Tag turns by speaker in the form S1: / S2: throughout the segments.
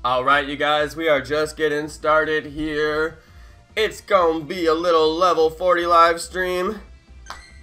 S1: Alright, you guys, we are just getting started here. It's gonna be a little level 40 live stream.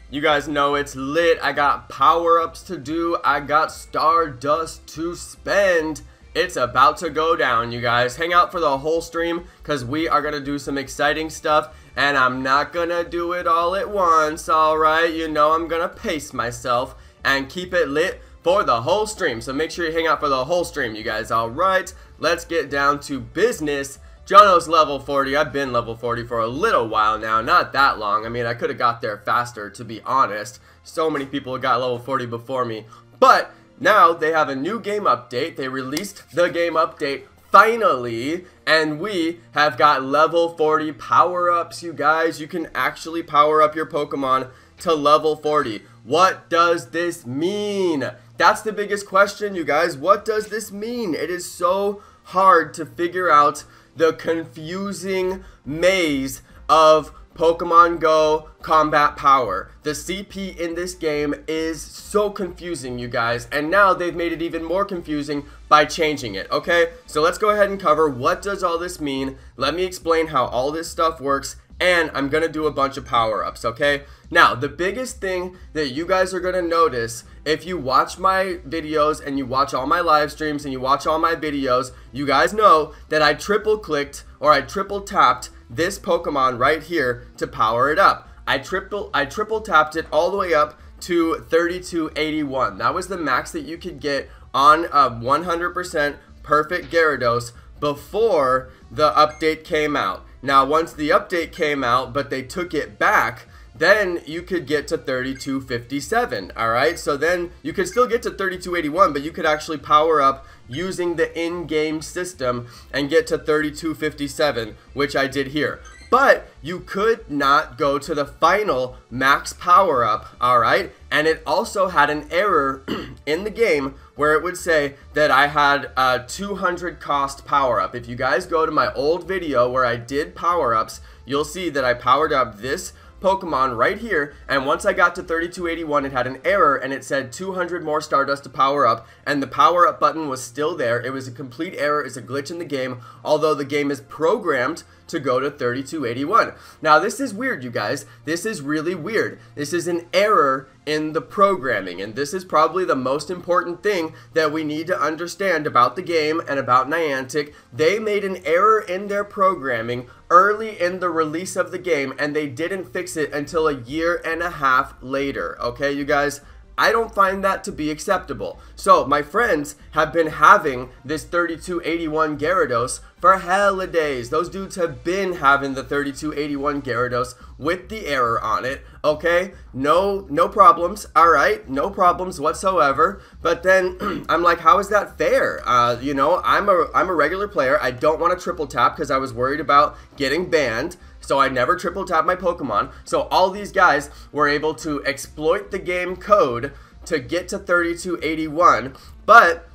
S1: You guys know it's lit. I got power-ups to do. I got Stardust to spend. It's about to go down, you guys. Hang out for the whole stream because we are gonna do some exciting stuff, and I'm not gonna do it all at once, alright? You know I'm gonna pace myself and keep it lit for the whole stream. So make sure you hang out for the whole stream, you guys. Alright, let's get down to business. Jonno's level 40. I've been level 40 for a little while now. Not that long. I mean, I could have got there faster, to be honest. So many people got level 40 before me. But now they have a new game update. They released the game update finally, and we have got level 40 power-ups, you guys. You can actually power up your Pokemon to level 40. What does this mean? That's the biggest question, you guys. What does this mean? It is so hard to figure out the confusing maze of Pokemon Go combat power. The CP in this game is so confusing, you guys, and now they've made it even more confusing by changing it, okay? So let's go ahead and cover what does all this mean. Let me explain how all this stuff works, and I'm gonna do a bunch of power-ups, okay? Now, the biggest thing that you guys are gonna notice if you watch my videos and you watch all my live streams and you watch all my videos, you guys know that I triple-clicked or I triple-tapped this Pokemon right here to power it up. I triple-tapped it all the way up to 3281. That was the max that you could get on a 100% perfect Gyarados before the update came out. Now, once the update came out, but they took it back, then you could get to 3257, alright? So then you could still get to 3281, but you could actually power up using the in-game system and get to 3257, which I did here. But you could not go to the final max power up, alright? And it also had an error in the game where it would say that I had a 200 cost power up. If you guys go to my old video where I did power ups, you'll see that I powered up this Pokemon right here, and once I got to 3281 it had an error and it said 200 more Stardust to power up, and the power up button was still there. It was a complete error. It's a glitch in the game, although the game is programmed to go to 3281. Now this is weird, you guys. This is really weird. This is an error in the programming, and this is probably the most important thing that we need to understand about the game and about Niantic. They made an error in their programming early in the release of the game, and they didn't fix it until a year and a half later. Okay, you guys? I don't find that to be acceptable. So my friends have been having this 3281 Gyarados for hella days. Those dudes have been having the 3281 Gyarados with the error on it, okay? No problems, alright? No problems whatsoever. But then I'm like, how is that fair? You know, I'm a regular player. I don't want to triple tap because I was worried about getting banned. So I never triple tap my Pokemon. So all these guys were able to exploit the game code to get to 3281, but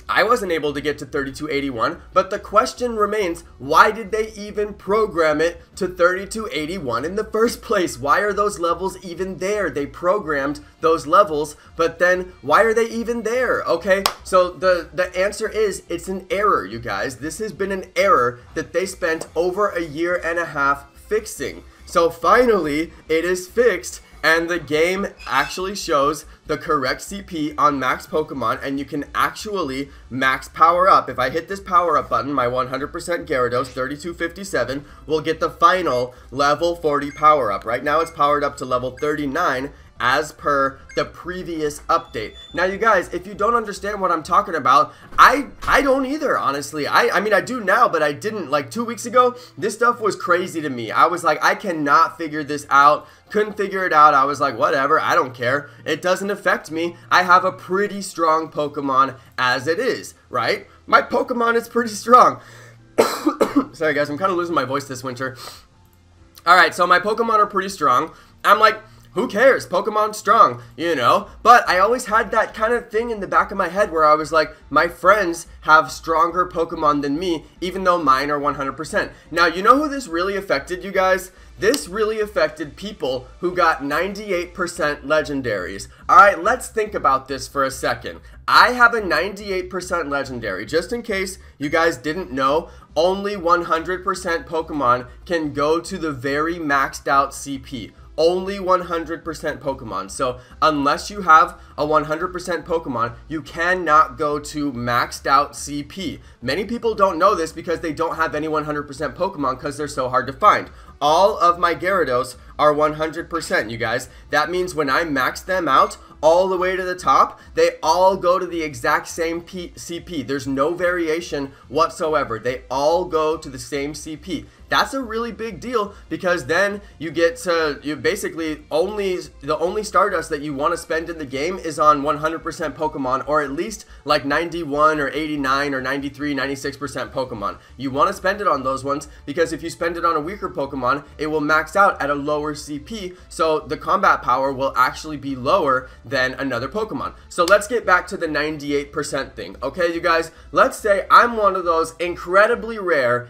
S1: I wasn't able to get to 3281. But the question remains, why did they even program it to 3281 in the first place? Why are those levels even there? They programmed those levels, but then why are they even there? Okay, so the answer is it's an error, you guys. This has been an error that they spent over a year and a half fixing. So finally it is fixed, and the game actually shows the correct CP on max Pokemon, and you can actually max power up. If I hit this power up button, my 100% Gyarados 3257 will get the final level 40 power up. Right now it's powered up to level 39 as per the previous update. Now you guys, if you don't understand what I'm talking about, I don't either, honestly. I mean, I do now, but I didn't. Like 2 weeks ago, this stuff was crazy to me. I was like, I cannot figure this out. Couldn't figure it out. I was like, whatever, I don't care. It doesn't affect me. I have a pretty strong Pokemon as it is, right? My Pokemon is pretty strong. Sorry guys, I'm kind of losing my voice this winter. Alright, so my Pokemon are pretty strong. I'm like, who cares? Pokemon's strong, you know? But I always had that kind of thing in the back of my head where I was like, my friends have stronger Pokemon than me, even though mine are 100%. Now, you know who this really affected, you guys? this really affected people who got 98% legendaries. Alright, let's think about this for a second. I have a 98% legendary. Just in case you guys didn't know, only 100% Pokemon can go to the very maxed out CP. Only 100% Pokemon. So unless you have a 100% Pokemon, you cannot go to maxed out CP. Many people don't know this because they don't have any 100% Pokemon because they're so hard to find. All of my Gyarados are 100%, you guys. That means when I max them out all the way to the top, they all go to the exact same CP. There's no variation whatsoever. They all go to the same CP. That's a really big deal because then you get to, you basically the only Stardust that you want to spend in the game is on 100% Pokemon, or at least like 91 or 89 or 93, 96% Pokemon. You want to spend it on those ones because if you spend it on a weaker Pokemon, it will max out at a lower CP, so the combat power will actually be lower than another Pokemon. So let's get back to the 98% thing, okay, you guys? Let's say I'm one of those incredibly rare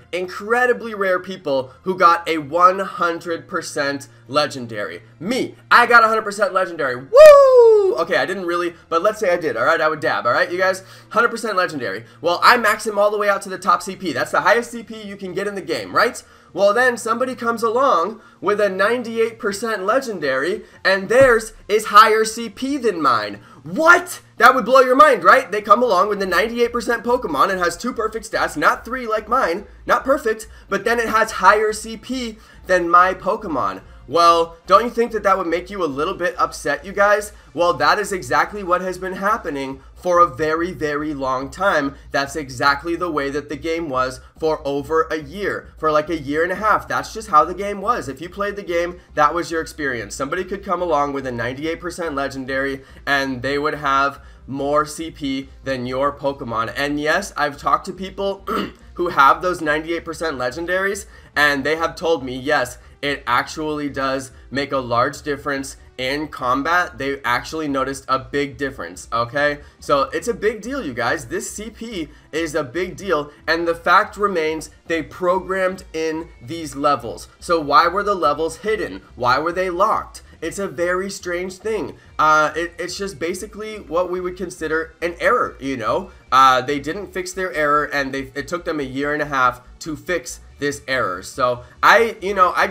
S1: people who got a 100% legendary. Me, I got 100% legendary. Woo! Okay, I didn't really, but let's say I did, alright? I would dab, alright, you guys? 100% legendary. Well, I max him all the way out to the top CP. That's the highest CP you can get in the game, right? Well, then somebody comes along with a 98% legendary, and theirs is higher CP than mine. What? That would blow your mind, right? They come along with the 98% Pokemon and has 2 perfect stats, not 3 like mine, not perfect, but then it has higher CP than my Pokemon. Well, don't you think that that would make you a little bit upset, you guys? Well, that is exactly what has been happening for a very, very long time. That's exactly the way that the game was for over a year. For like a year and a half. That's just how the game was. If you played the game, that was your experience. Somebody could come along with a 98% legendary and they would have more CP than your Pokemon. And yes, I've talked to people who have those 98% legendaries, and they have told me, yes, it actually does make a large difference in combat. They actually noticed a big difference, okay? So it's a big deal, you guys. This CP is a big deal, and the fact remains they programmed in these levels. So why were the levels hidden? Why were they locked? It's a very strange thing. It's just basically what we would consider an error, you know? They didn't fix their error, and it took them a year and a half to fix this error. So I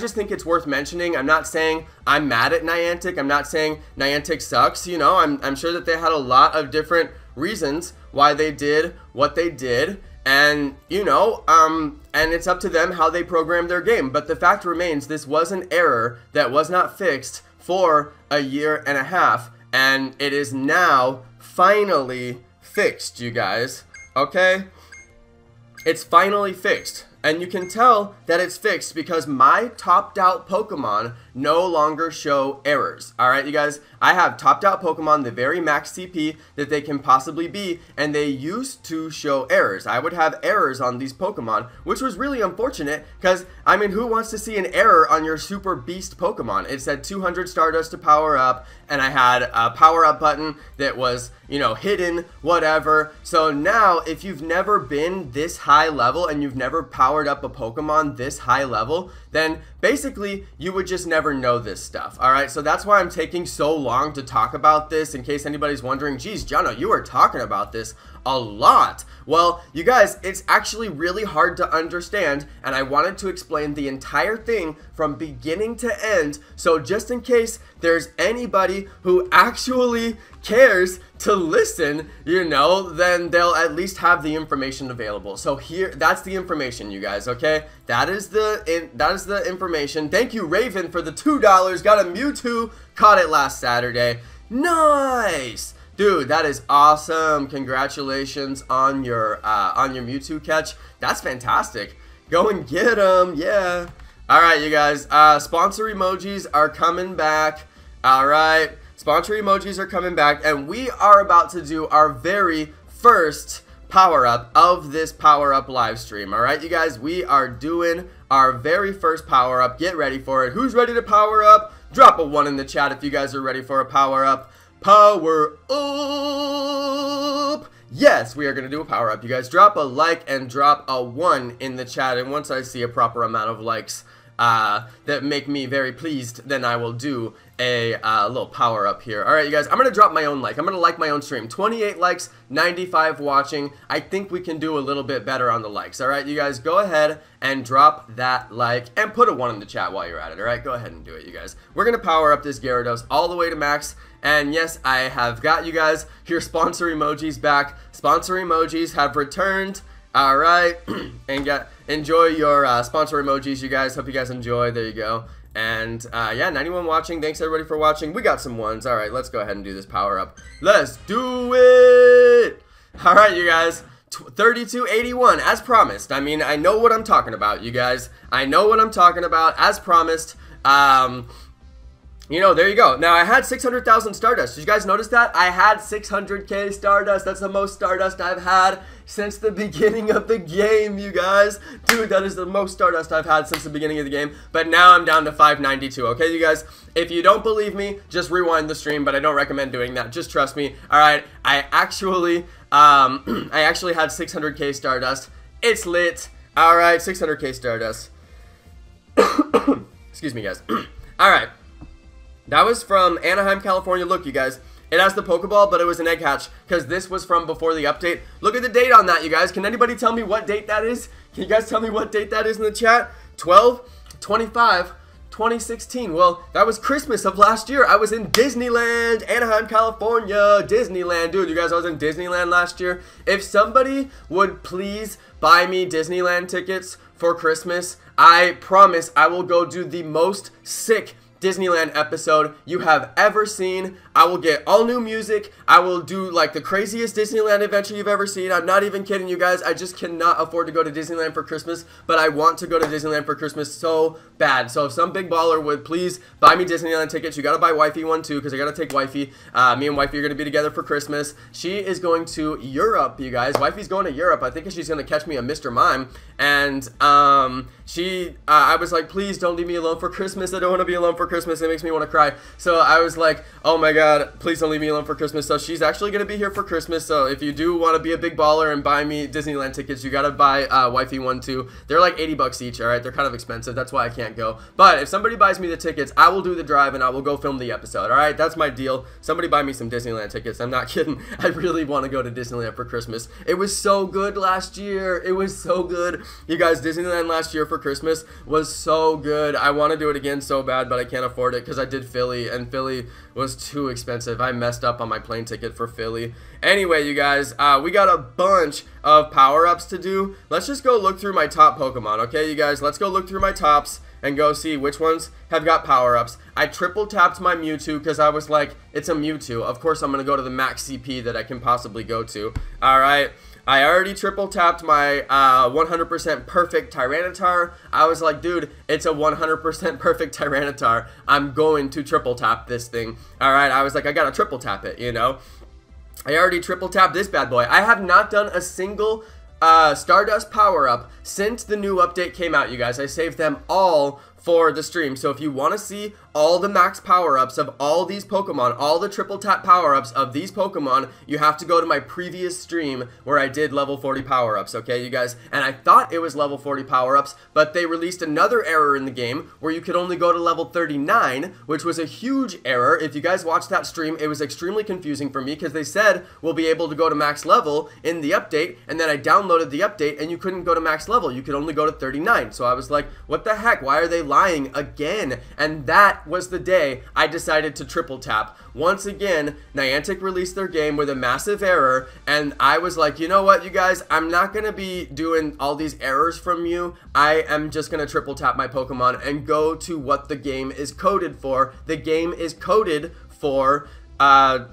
S1: just think it's worth mentioning. I'm not saying I'm mad at Niantic. I'm not saying Niantic sucks. You know, I'm sure that they had a lot of different reasons why they did what they did. And, you know, and it's up to them how they program their game. But the fact remains, this was an error that was not fixed for a year and a half. And it is now finally fixed, you guys. Okay? It's finally fixed. And you can tell that it's fixed because my topped out Pokemon no longer show errors. Alright, you guys, I have topped out Pokemon, the very max CP that they can possibly be, and they used to show errors. I would have errors on these Pokemon, which was really unfortunate because, I mean, who wants to see an error on your super beast Pokemon? It said 200 Stardust to power up, and I had a power up button that was, you know, hidden, whatever. So now, if you've never been this high level and you've never powered up a Pokemon this high level, then basically you would just never know this stuff. Alright, so that's why I'm taking so long to talk about this, in case anybody's wondering, geez, Jonno, you are talking about this a lot. Well, you guys, it's actually really hard to understand, and I wanted to explain the entire thing from beginning to end, so just in case there's anybody who actually cares to listen, you know, then they'll at least have the information available. So here, that's the information, you guys, okay? That is the information. Thank you, Raven, for the $2. Got a Mewtwo. Caught it last Saturday. Nice! Dude, that is awesome. Congratulations on your Mewtwo catch. That's fantastic. Go and get them. Yeah. Alright, you guys. Sponsor emojis are coming back. Alright. Sponsor emojis are coming back. And we are about to do our very first power-up of this power-up live stream. Alright, you guys. We are doing our very first power-up. Get ready for it. Who's ready to power up? Drop a 1 in the chat if you guys are ready for a power-up. Power up! Yes, we are going to do a power up. You guys drop a like and drop a 1 in the chat. And once I see a proper amount of likes, that make me very pleased, then I will do a little power up here. Alright, you guys, I'm gonna drop my own like. I'm gonna like my own stream. 28 likes, 95 watching. I think we can do a little bit better on the likes. Alright, you guys, go ahead and drop that like and put a 1 in the chat while you're at it. Alright, go ahead and do it, you guys. We're gonna power up this Gyarados all the way to max. And yes, I have got you guys your sponsor emojis back. Sponsor emojis have returned. Alright, and enjoy your sponsor emojis, you guys. Hope you guys enjoy. There you go. And yeah, 91 watching. Thanks everybody for watching. We got some ones. Alright, let's go ahead and do this power up. Let's do it! Alright, you guys. 3281, as promised. I mean, I know what I'm talking about, you guys. I know what I'm talking about, as promised. You know, there you go. Now, I had 600,000 Stardust. Did you guys notice that? I had 600k Stardust. That's the most Stardust I've had since the beginning of the game, you guys. Dude, that is the most Stardust I've had since the beginning of the game. But now I'm down to 592, okay, you guys? If you don't believe me, just rewind the stream, but I don't recommend doing that. Just trust me. Alright, I actually had 600k Stardust. It's lit. Alright, 600k Stardust. Excuse me, guys. Alright. That was from Anaheim, California. Look, you guys, it has the Pokeball, but it was an egg hatch because this was from before the update. Look at the date on that, you guys. Can anybody tell me what date that is? Can you guys tell me what date that is in the chat? 12/25/2016. Well, that was Christmas of last year. I was in Disneyland, Anaheim, California. Disneyland. Dude, you guys, I was in Disneyland last year. If somebody would please buy me Disneyland tickets for Christmas, I promise I will go do the most sick Disneyland episode you have ever seen. I will get all new music. I will do like the craziest Disneyland adventure you've ever seen. I'm not even kidding you guys. I just cannot afford to go to Disneyland for Christmas, but I want to go to Disneyland for Christmas so bad. So if some big baller would please buy me Disneyland tickets, you gotta buy wifey one too, because I gotta take wifey. Me and wifey are gonna be together for Christmas. She is going to Europe, you guys. Wifey's going to Europe. I think she's gonna catch me a Mr. Mime. And I was like, please don't leave me alone for Christmas. I don't want to be alone for Christmas. It makes me want to cry. So I was like, oh my god, please don't leave me alone for Christmas. So she's actually going to be here for Christmas. So if you do want to be a big baller and buy me Disneyland tickets, you got to buy wifey one too. They're like 80 bucks each, alright? They're kind of expensive. That's why I can't go. But if somebody buys me the tickets, I will do the drive and I will go film the episode, alright? That's my deal. Somebody buy me some Disneyland tickets. I'm not kidding. I really want to go to Disneyland for Christmas. It was so good last year. It was so good. You guys, Disneyland last year for Christmas was so good. I want to do it again so bad, but I can't afford it because I did Philly, and Philly was too expensive. I messed up on my plane ticket for Philly. Anyway, you guys, we got a bunch of power-ups to do. Let's just go look through my top Pokemon, okay, you guys? Let's go look through my tops and go see which ones have got power-ups. I triple tapped my Mewtwo because I was like, it's a Mewtwo. Of course, I'm going to go to the max CP that I can possibly go to. Alright. I already triple tapped my 100% perfect Tyranitar. I was like, dude, it's a 100% perfect Tyranitar. I'm going to triple tap this thing. Alright, I was like, I gotta triple tap it, you know. I already triple tapped this bad boy. I have not done a single Stardust power-up since the new update came out, you guys. I saved them all for the stream. So if you want to see all the max power-ups of all these Pokemon, all the triple tap power-ups of these Pokemon, you have to go to my previous stream where I did level 40 power-ups, okay, you guys? And I thought it was level 40 power-ups, but they released another error in the game where you could only go to level 39, which was a huge error. If you guys watched that stream, it was extremely confusing for me because they said we'll be able to go to max level in the update, and then I downloaded the update and you couldn't go to max level. You could only go to 39. So I was like, what the heck? Why are they lying again? And that was the day I decided to triple tap. Once again, Niantic released their game with a massive error, and I was like, you know what, you guys, I'm not going to be doing all these errors from you. I am just going to triple tap my Pokemon and go to what the game is coded for. The game is coded for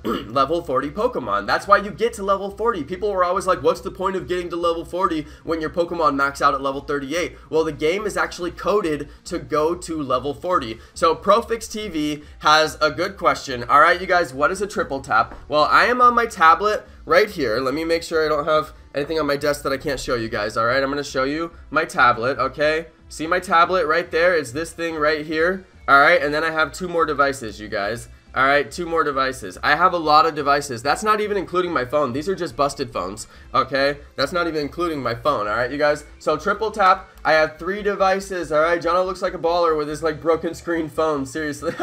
S1: level 40 Pokemon. That's why you get to level 40. People were always like, what's the point of getting to level 40 when your Pokemon max out at level 38? Well, the game is actually coded to go to level 40. So Profix TV has a good question. Alright, you guys, what is a triple tap? Well, I am on my tablet right here. Let me make sure I don't have anything on my desk that I can't show you guys. Alright, I'm going to show you my tablet, okay? See my tablet right there? It's this thing right here. Alright, and then I have two more devices, you guys. Alright, 2 more devices. I have a lot of devices. That's not even including my phone. These are just busted phones, okay? That's not even including my phone, alright, you guys? So triple tap, I have 3 devices, alright? Jonno looks like a baller with his, like, broken screen phone, seriously.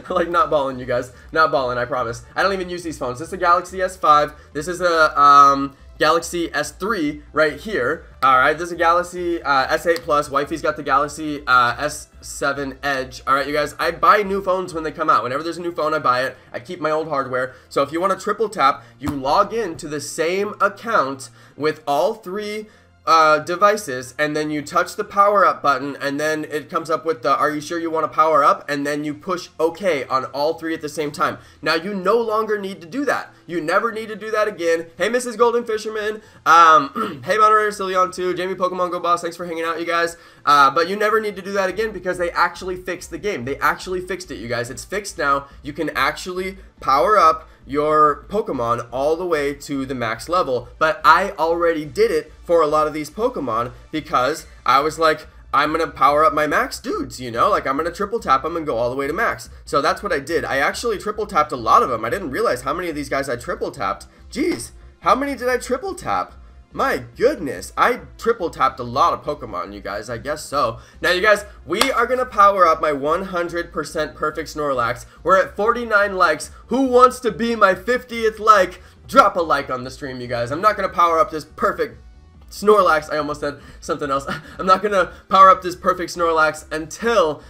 S1: Like, not balling, you guys. Not balling, I promise. I don't even use these phones. This is a Galaxy S5. This is a, Galaxy S3 right here. Alright, this is a Galaxy S8 Plus. Wifey's got the Galaxy S7 Edge. Alright, you guys, I buy new phones when they come out. Whenever there's a new phone, I buy it. I keep my old hardware. So if you want to triple tap, you log in to the same account with all 3 devices, and then you touch the power up button, and then it comes up with the "Are you sure you want to power up?" and then you push OK on all 3 at the same time. Now you no longer need to do that. You never need to do that again. Hey, Mrs. Golden Fisherman. Hey, Moderator Cillian too. Jamie Pokemon Go Boss. Thanks for hanging out, you guys. But you never need to do that again because they actually fixed the game. They actually fixed it, you guys. It's fixed now. You can actually power up your Pokemon all the way to the max level, but I already did it for a lot of these Pokemon because I was like, I'm gonna power up my max dudes, you know, like I'm gonna triple tap them and go all the way to max. So that's what I did. I actually triple tapped a lot of them. I didn't realize how many of these guys I triple tapped. Jeez, how many did I triple tap? My goodness, I triple tapped a lot of Pokemon, you guys, I guess so. Now, you guys, we are going to power up my 100% perfect Snorlax. We're at 49 likes. Who wants to be my 50th like? Drop a like on the stream, you guys. I'm not going to power up this perfect Snorlax. I almost said something else. I'm not going to power up this perfect Snorlax until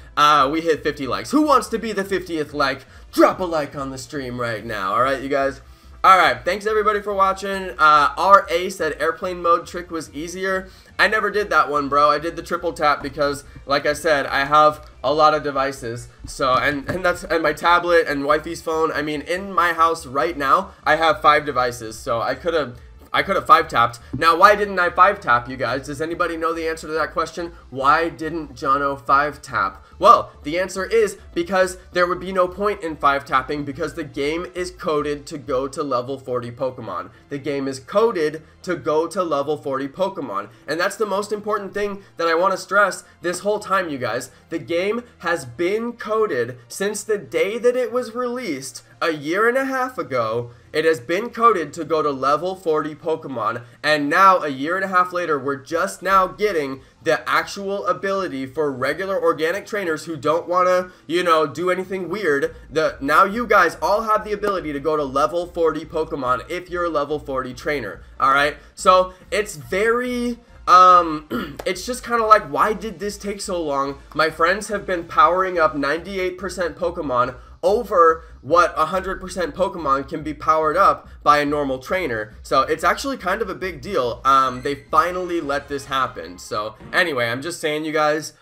S1: we hit 50 likes. Who wants to be the 50th like? Drop a like on the stream right now, alright, you guys? Alright, thanks everybody for watching. RA said airplane mode trick was easier. I never did that one, bro. I did the triple tap because, like I said, I have a lot of devices. So, and my tablet and wifey's phone. I mean, in my house right now, I have 5 devices. So I could have 5-tapped. Now, why didn't I 5-tap, you guys? Does anybody know the answer to that question? Why didn't Jonno 5-tap? Well, the answer is because there would be no point in 5-tapping because the game is coded to go to level 40 Pokemon. The game is coded to go to level 40 Pokemon. And that's the most important thing that I want to stress this whole time, you guys. The game has been coded since the day that it was released a year and a half ago. It has been coded to go to level 40 Pokemon, and now a year and a half later, we're just now getting the actual ability for regular organic trainers who don't want to, you know, do anything weird. Now you guys all have the ability to go to level 40 Pokemon if you're a level 40 trainer, alright? So, it's very... it's just kind of like, why did this take so long? My friends have been powering up 98% Pokemon over what 100% Pokemon can be powered up by a normal trainer. So it's actually kind of a big deal. They finally let this happen. So anyway, I'm just saying, you guys,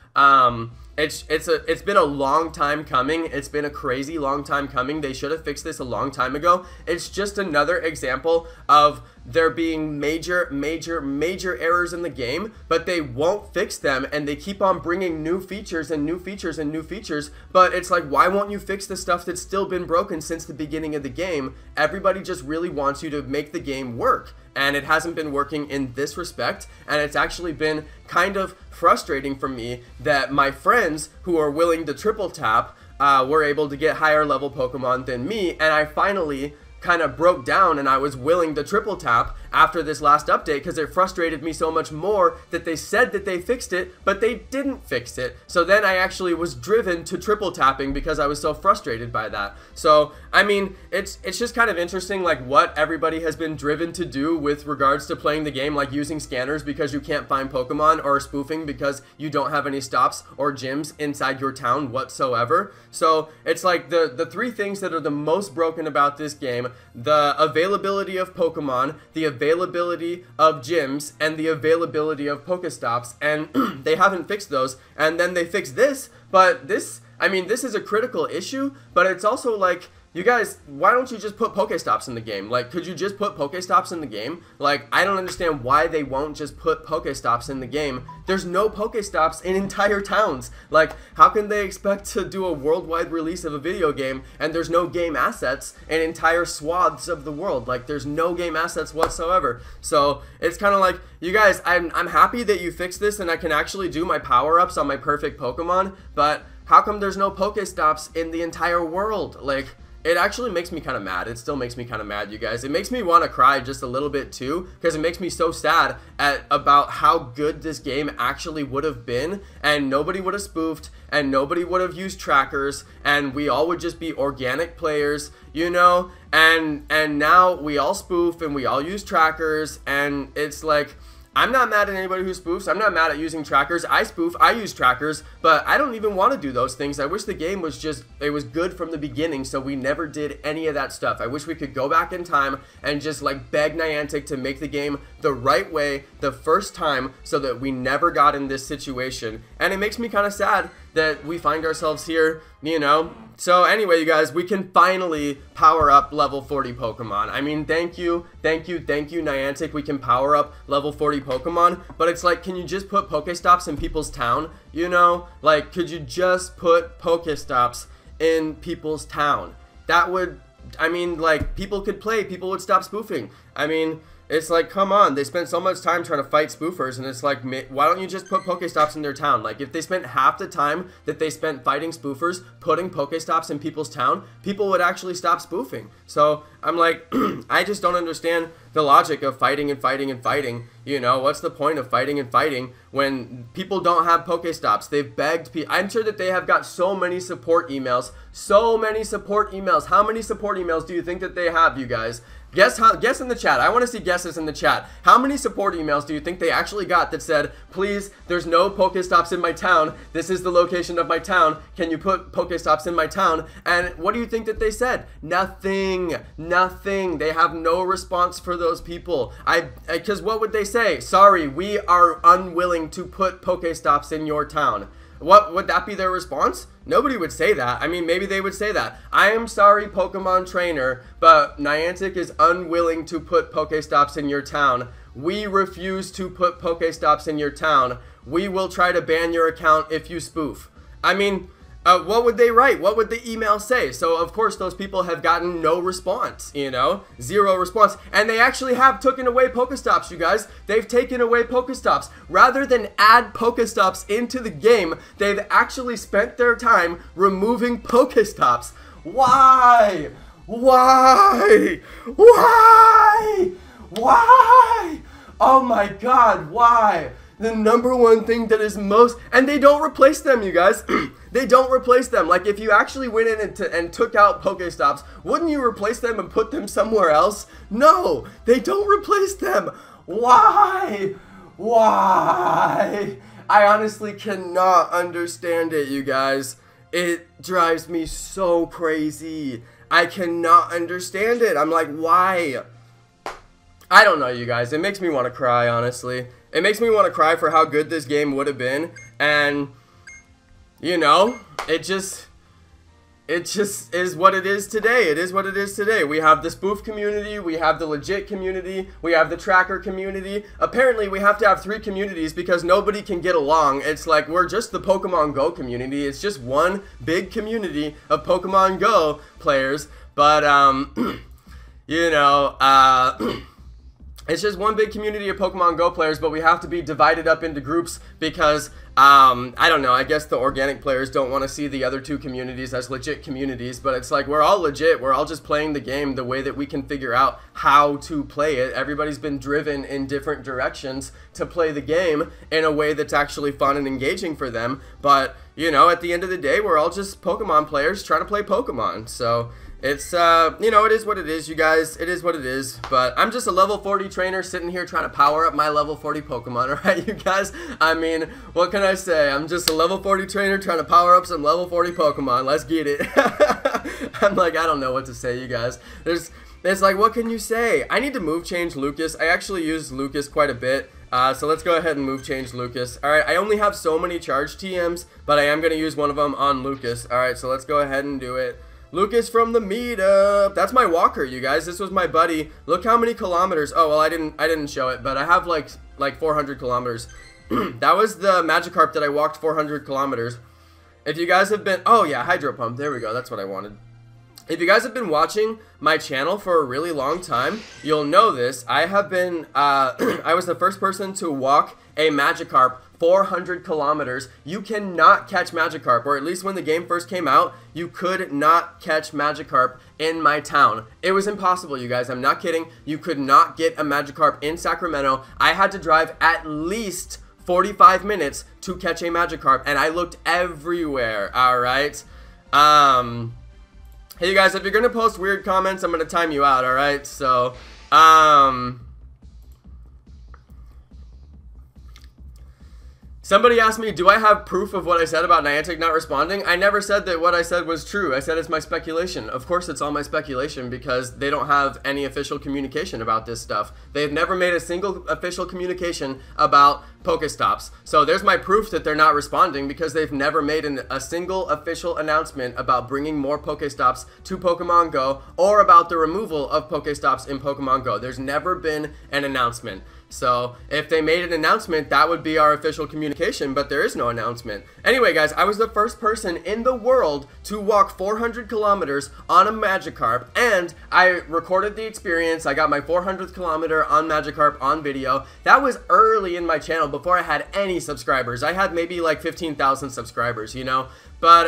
S1: it's been a long time coming. It's been a crazy long time coming. They should have fixed this a long time ago. It's just another example of there being major errors in the game, but they won't fix them, and they keep on bringing new features and new features and new features. But it's like, why won't you fix the stuff that's still been broken since the beginning of the game? Everybody just really wants you to make the game work, and it hasn't been working in this respect, and it's actually been kind of frustrating for me that my friends who are willing to triple tap were able to get higher level Pokemon than me, and I finally kind of broke down and I was willing to triple tap after this last update because it frustrated me so much more that they said that they fixed it, but they didn't fix it. So then I actually was driven to triple tapping because I was so frustrated by that. So, I mean, it's just kind of interesting, like, what everybody has been driven to do with regards to playing the game, like using scanners because you can't find Pokemon, or spoofing because you don't have any stops or gyms inside your town whatsoever. So it's like the 3 things that are the most broken about this game: the availability of Pokemon, the availability of gyms, and the availability of Pokestops, and they haven't fixed those. And then they fixed this, but this, I mean, this is a critical issue, but it's also like, you guys, why don't you just put Pokestops in the game? Like, could you just put Pokestops in the game? Like, I don't understand why they won't just put Pokestops in the game. There's no Pokestops in entire towns. Like, how can they expect to do a worldwide release of a video game and there's no game assets in entire swaths of the world? Like, there's no game assets whatsoever. So, it's kind of like, you guys, I'm happy that you fixed this and I can actually do my power-ups on my perfect Pokemon, but how come there's no Pokestops in the entire world? Like, it actually makes me kind of mad. It still makes me kind of mad, you guys. It makes me want to cry just a little bit too, because it makes me so sad about how good this game actually would have been, and nobody would have spoofed, and nobody would have used trackers, and we all would just be organic players, you know, and now we all spoof and we all use trackers, and it's like, I'm not mad at anybody who spoofs. I'm not mad at using trackers. I spoof, I use trackers, but I don't even want to do those things. I wish the game was just, it was good from the beginning, so we never did any of that stuff. I wish we could go back in time and just like beg Niantic to make the game the right way the first time so that we never got in this situation. And it makes me kind of sad that we find ourselves here, you know. So anyway, you guys, we can finally power up level 40 Pokemon. I mean, thank you, Niantic. We can power up level 40 Pokemon, but it's like, can you just put Pokestops in people's town? You know, like, could you just put Pokestops in people's town? That would, I mean, like, people could play, people would stop spoofing. I mean, it's like, come on, they spent so much time trying to fight spoofers, and it's like, why don't you just put Pokestops in their town? Like, if they spent half the time that they spent fighting spoofers putting Pokestops in people's town, people would actually stop spoofing. So, I'm like, I just don't understand the logic of fighting and fighting and fighting. You know, what's the point of fighting and fighting when people don't have Pokestops? They've begged people. I'm sure that they have got so many support emails. So many support emails. How many support emails do you think that they have, you guys? Guess in the chat. I want to see guesses in the chat. How many support emails do you think they actually got that said, please, there's no Pokestops in my town. This is the location of my town. Can you put Pokestops in my town? And what do you think that they said? Nothing. Nothing. They have no response for those people. Because what would they say? Sorry, we are unwilling to put Pokestops in your town. What would that be their response? Nobody would say that. I mean, maybe they would say that. I am sorry, Pokemon trainer, but Niantic is unwilling to put Pokestops in your town. We refuse to put Pokestops in your town. We will try to ban your account if you spoof. I mean, what would they write? What would the email say? So, of course, those people have gotten no response, you know? Zero response. And they actually have taken away Pokestops, you guys. They've taken away Pokestops. Rather than add Pokestops into the game, they've actually spent their time removing Pokestops. Why? Why? Why? Why? Oh my god, why? The number one thing that is most, and they don't replace them, you guys. They don't replace them. Like, if you actually went in and took out Pokestops, wouldn't you replace them and put them somewhere else? No, they don't replace them. Why? Why? I honestly cannot understand it, you guys. It drives me so crazy. I cannot understand it. I'm like, why? I don't know, you guys. It makes me want to cry, honestly. It makes me want to cry for how good this game would have been, and, you know, it just is what it is today. It is what it is today. We have the spoof community, we have the legit community, we have the tracker community. Apparently, we have to have 3 communities because nobody can get along. It's like we're just the Pokemon Go community. It's just one big community of Pokemon Go players, but, you know, it's just one big community of Pokemon Go players, but we have to be divided up into groups because, I don't know, I guess the organic players don't want to see the other 2 communities as legit communities, but it's like, we're all legit, we're all just playing the game the way that we can figure out how to play it. Everybody's been driven in different directions to play the game in a way that's actually fun and engaging for them, but, you know, at the end of the day, we're all just Pokemon players trying to play Pokemon, so it's, you know, it is what it is, you guys. It is what it is. But I'm just a level 40 trainer sitting here trying to power up my level 40 Pokemon, alright, you guys? I mean, what can I say? I'm just a level 40 trainer trying to power up some level 40 Pokemon. Let's get it. I'm like, I don't know what to say, you guys. It's like, what can you say? I need to move change Lucas. I actually use Lucas quite a bit. So let's go ahead and move change Lucas. Alright, I only have so many charge TMs, but I am going to use one of them on Lucas. Alright, so let's go ahead and do it. Lucas from the meetup. That's my walker, you guys. This was my buddy. Look how many kilometers. Oh, well, I didn't show it, but I have like 400 kilometers. That was the Magikarp that I walked 400 kilometers. If you guys have been, oh yeah, Hydro Pump. There we go. That's what I wanted. if you guys have been watching my channel for a really long time, you'll know this. I have been, I was the first person to walk a Magikarp 400 kilometers. You cannot catch Magikarp, or at least when the game first came out, you could not catch Magikarp in my town. It was impossible, you guys. I'm not kidding. You could not get a Magikarp in Sacramento. I had to drive at least 45 minutes to catch a Magikarp, and I looked everywhere, alright? Hey, you guys, if you're gonna post weird comments, I'm gonna time you out, alright? So, somebody asked me, do I have proof of what I said about Niantic not responding? I never said that what I said was true. I said it's my speculation. Of course it's all my speculation because they don't have any official communication about this stuff. They've never made a single official communication about Pokestops. So there's my proof that they're not responding because they've never made a single official announcement about bringing more Pokestops to Pokemon Go or about the removal of Pokestops in Pokemon Go. There's never been an announcement. So if they made an announcement, that would be our official communication, but there is no announcement. Anyway, guys, I was the first person in the world to walk 400 kilometers on a Magikarp, and I recorded the experience. I got my 400th kilometer on Magikarp on video. That was early in my channel before I had any subscribers. I had maybe like 15,000 subscribers, you know? But,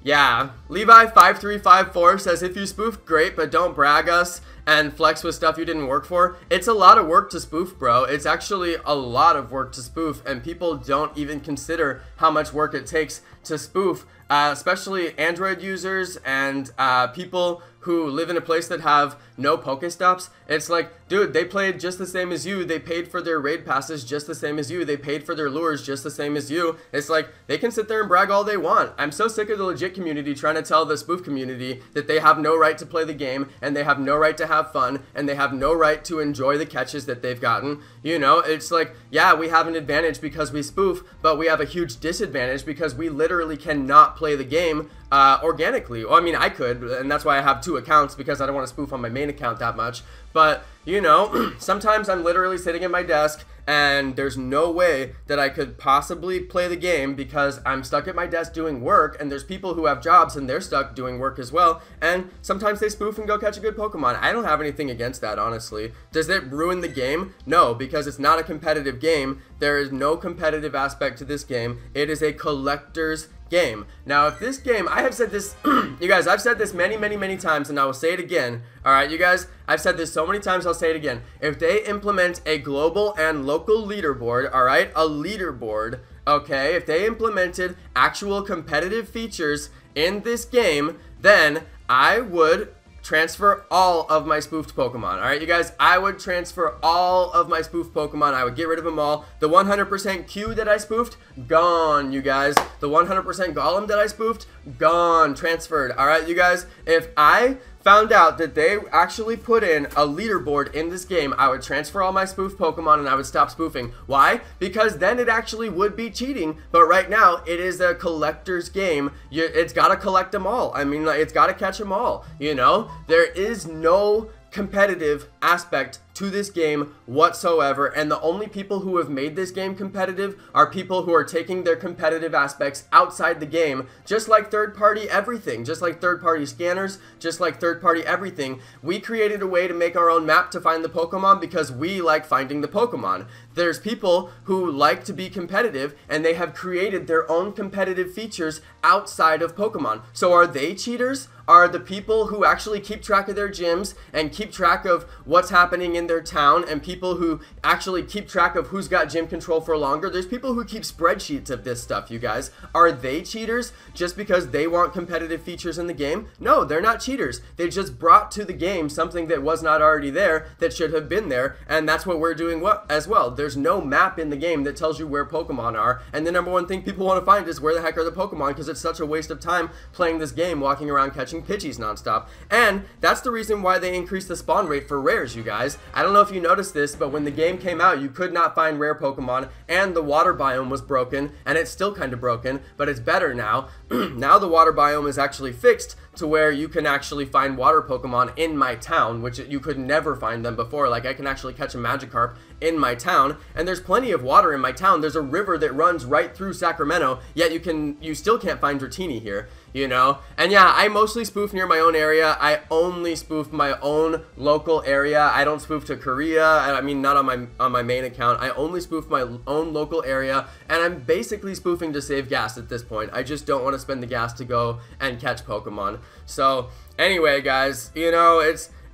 S1: yeah. Levi5354 says, if you spoof, great, but don't brag us and flex with stuff you didn't work for. It's a lot of work to spoof, bro. It's actually a lot of work to spoof, and people don't even consider how much work it takes to spoof, especially Android users and people who live in a place that have no Pokestops. It's like, dude, they played just the same as you. They paid for their raid passes just the same as you. They paid for their lures just the same as you. It's like, they can sit there and brag all they want. I'm so sick of the legit community trying to tell the spoof community that they have no right to play the game, and they have no right to have fun, and they have no right to enjoy the catches that they've gotten. You know, it's like, yeah, we have an advantage because we spoof, but we have a huge disadvantage because we literally cannot play the game organically. Well, I mean, I could, and that's why I have 2 accounts, because I don't want to spoof on my main account that much. But, you know, sometimes I'm literally sitting at my desk and there's no way that I could possibly play the game because I'm stuck at my desk doing work, and there's people who have jobs and they're stuck doing work as well, and sometimes they spoof and go catch a good Pokemon. I don't have anything against that, honestly. Does it ruin the game? No, because it's not a competitive game. There is no competitive aspect to this game. It is a collector's game. Now, if this game, I have said this, you guys, I've said this many times, and I will say it again. Alright, you guys, I've said this so many times, I'll say it again. If they implement a global and local leaderboard, alright, a leaderboard, okay, if they implemented actual competitive features in this game, then I would transfer all of my spoofed Pokemon. Alright, you guys, I would transfer all of my spoofed Pokemon. I would get rid of them all. The 100% Q that I spoofed, gone, you guys. The 100% Golem that I spoofed, gone, transferred. Alright, you guys, if I found out that they actually put in a leaderboard in this game, I would transfer all my spoofed Pokemon and I would stop spoofing. Why? Because then it actually would be cheating, but right now it is a collector's game. It's got to collect them all. I mean, like, it's got to catch them all, you know? There is no competitive aspect to this game whatsoever, and the only people who have made this game competitive are people who are taking their competitive aspects outside the game, just like third-party everything, just like third-party scanners, just like third-party everything. We created a way to make our own map to find the Pokemon because we like finding the Pokemon. There's people who like to be competitive, and they have created their own competitive features outside of Pokemon. So are they cheaters? Are the people who actually keep track of their gyms and keep track of what's happening in their town, and people who actually keep track of who's got gym control for longer? There's people who keep spreadsheets of this stuff, you guys. Are they cheaters just because they want competitive features in the game? No, they're not cheaters. They just brought to the game something that was not already there that should have been there, and that's what we're doing as well. There's no map in the game that tells you where Pokemon are, and the number one thing people want to find is where the heck are the Pokemon, because it's such a waste of time playing this game, walking around catching Pidgeys nonstop. And that's the reason why they increased the spawn rate for rares, you guys. I don't know if you noticed this, but when the game came out, you could not find rare Pokemon, and the water biome was broken, and it's still kind of broken, but it's better now. Now the water biome is actually fixed to where you can actually find water Pokemon in my town, which you could never find them before. Like, I can actually catch a Magikarp in my town, and there's plenty of water in my town. There's a river that runs right through Sacramento, yet you still can't find Dratini here. you know? And yeah, I mostly spoof near my own area. I only spoof my own local area. I don't spoof to Korea. I mean, not on my main account. I only spoof my own local area, and I'm basically spoofing to save gas at this point. I just don't want to spend the gas to go and catch Pokemon. So anyway, guys, you know,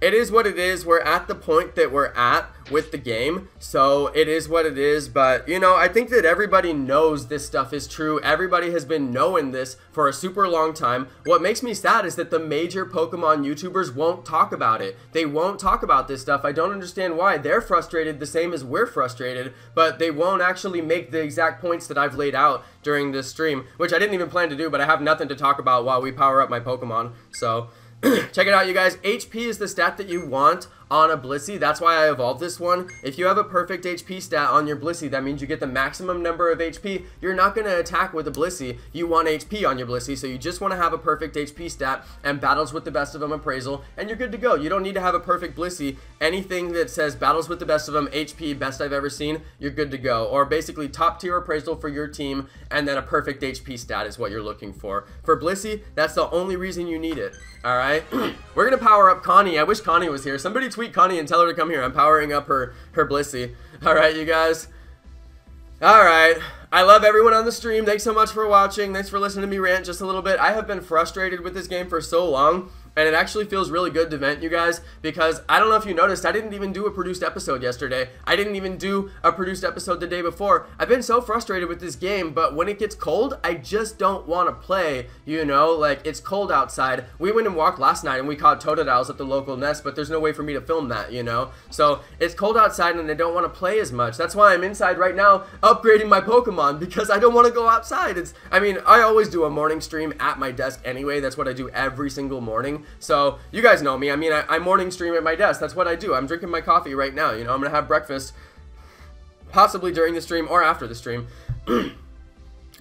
S1: it is what it is. We're at the point that we're at with the game, so it is what it is. But you know, I think that everybody knows this stuff is true. Everybody has been knowing this for a super long time. What makes me sad is that the major Pokemon YouTubers won't talk about it. They won't talk about this stuff. I don't understand why. They're frustrated the same as we're frustrated, but they won't actually make the exact points that I've laid out during this stream, which I didn't even plan to do, but I have nothing to talk about while we power up my Pokemon. So check it out, you guys. HP is the stat that you want on a Blissey. That's why I evolved this one. If you have a perfect HP stat on your Blissey, that means you get the maximum number of HP. You're not going to attack with a Blissey. You want HP on your Blissey, so you just want to have a perfect HP stat and battles with the best of them appraisal, and you're good to go. You don't need to have a perfect Blissey. Anything that says battles with the best of them, HP, best I've ever seen, you're good to go. Or basically top tier appraisal for your team, and then a perfect HP stat is what you're looking for. For Blissey, that's the only reason you need it. Alright? We're going to power up Connie. I wish Connie was here. Somebody tweet Connie and tell her to come here. I'm powering up her Blissey. Alright, you guys. Alright. I love everyone on the stream. Thanks so much for watching. Thanks for listening to me rant just a little bit. I have been frustrated with this game for so long, and it actually feels really good to vent, you guys, because I don't know if you noticed, I didn't even do a produced episode yesterday. I didn't even do a produced episode the day before. I've been so frustrated with this game, but when it gets cold, I just don't want to play, you know? Like, it's cold outside. We went and walked last night, and we caught totodiles at the local nest, but there's no way for me to film that, you know? So, it's cold outside, and I don't want to play as much. That's why I'm inside right now upgrading my Pokemon, because I don't want to go outside. I mean, I always do a morning stream at my desk anyway. That's what I do every single morning. So, you guys know me. I mean, I morning stream at my desk. That's what I do. I'm drinking my coffee right now. You know, I'm going to have breakfast possibly during the stream or after the stream.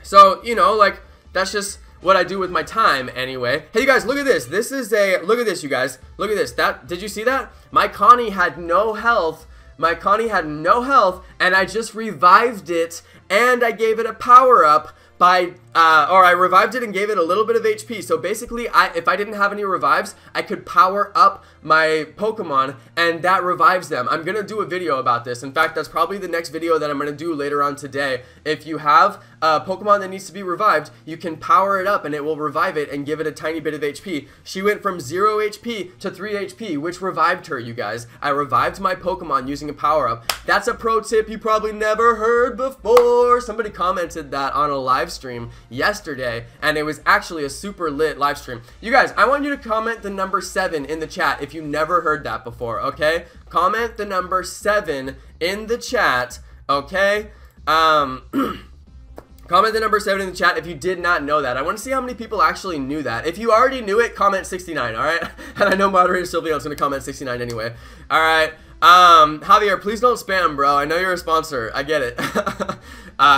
S1: So, you know, like, that's just what I do with my time anyway. Hey, you guys, look at this. This is look at this, you guys. Look at this. Did you see that? My Connie had no health. My Connie had no health, and I just revived it, and I gave it a power-up by, or I revived it and gave it a little bit of HP. So basically, if I didn't have any revives, I could power up my Pokemon, and that revives them. I'm going to do a video about this. In fact, that's probably the next video that I'm going to do later on today. If you have a Pokemon that needs to be revived, you can power it up, and it will revive it and give it a tiny bit of HP. She went from 0 HP to 3 HP, which revived her, you guys. I revived my Pokemon using a power-up. That's a pro tip you probably never heard before. Somebody commented that on a live stream yesterday, and it was actually a super lit live stream. You guys, I want you to comment the number 7 in the chat if you never heard that before, okay? Comment the number 7 in the chat, okay? Comment the number 7 in the chat if you did not know that. I want to see how many people actually knew that. If you already knew it, comment 69, alright? And I know moderator Sylvia is going to comment 69 anyway. Alright, Javier, please don't spam, bro. I know you're a sponsor. I get it.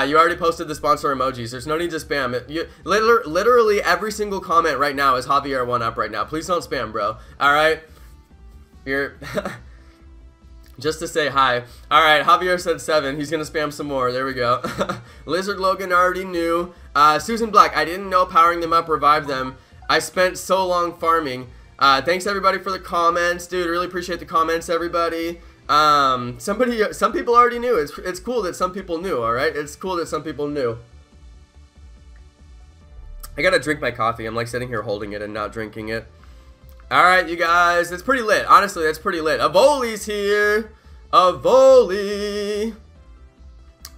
S1: You already posted the sponsor emojis. There's no need to spam it. Literally every single comment right now is Javier 1UP right now. Please don't spam, bro. Alright? You're... Just to say hi. Alright, Javier said 7. He's gonna spam some more. There we go. Lizard Logan already knew. Susan Black, I didn't know powering them up revived them. I spent so long farming. Thanks everybody for the comments, dude. Really appreciate the comments, everybody. Some people already knew. It's cool that some people knew, alright? It's cool that some people knew. I gotta drink my coffee. I'm like sitting here holding it and not drinking it. Alright, you guys, it's pretty lit. Honestly, that's pretty lit. Avoli's here. Avoli.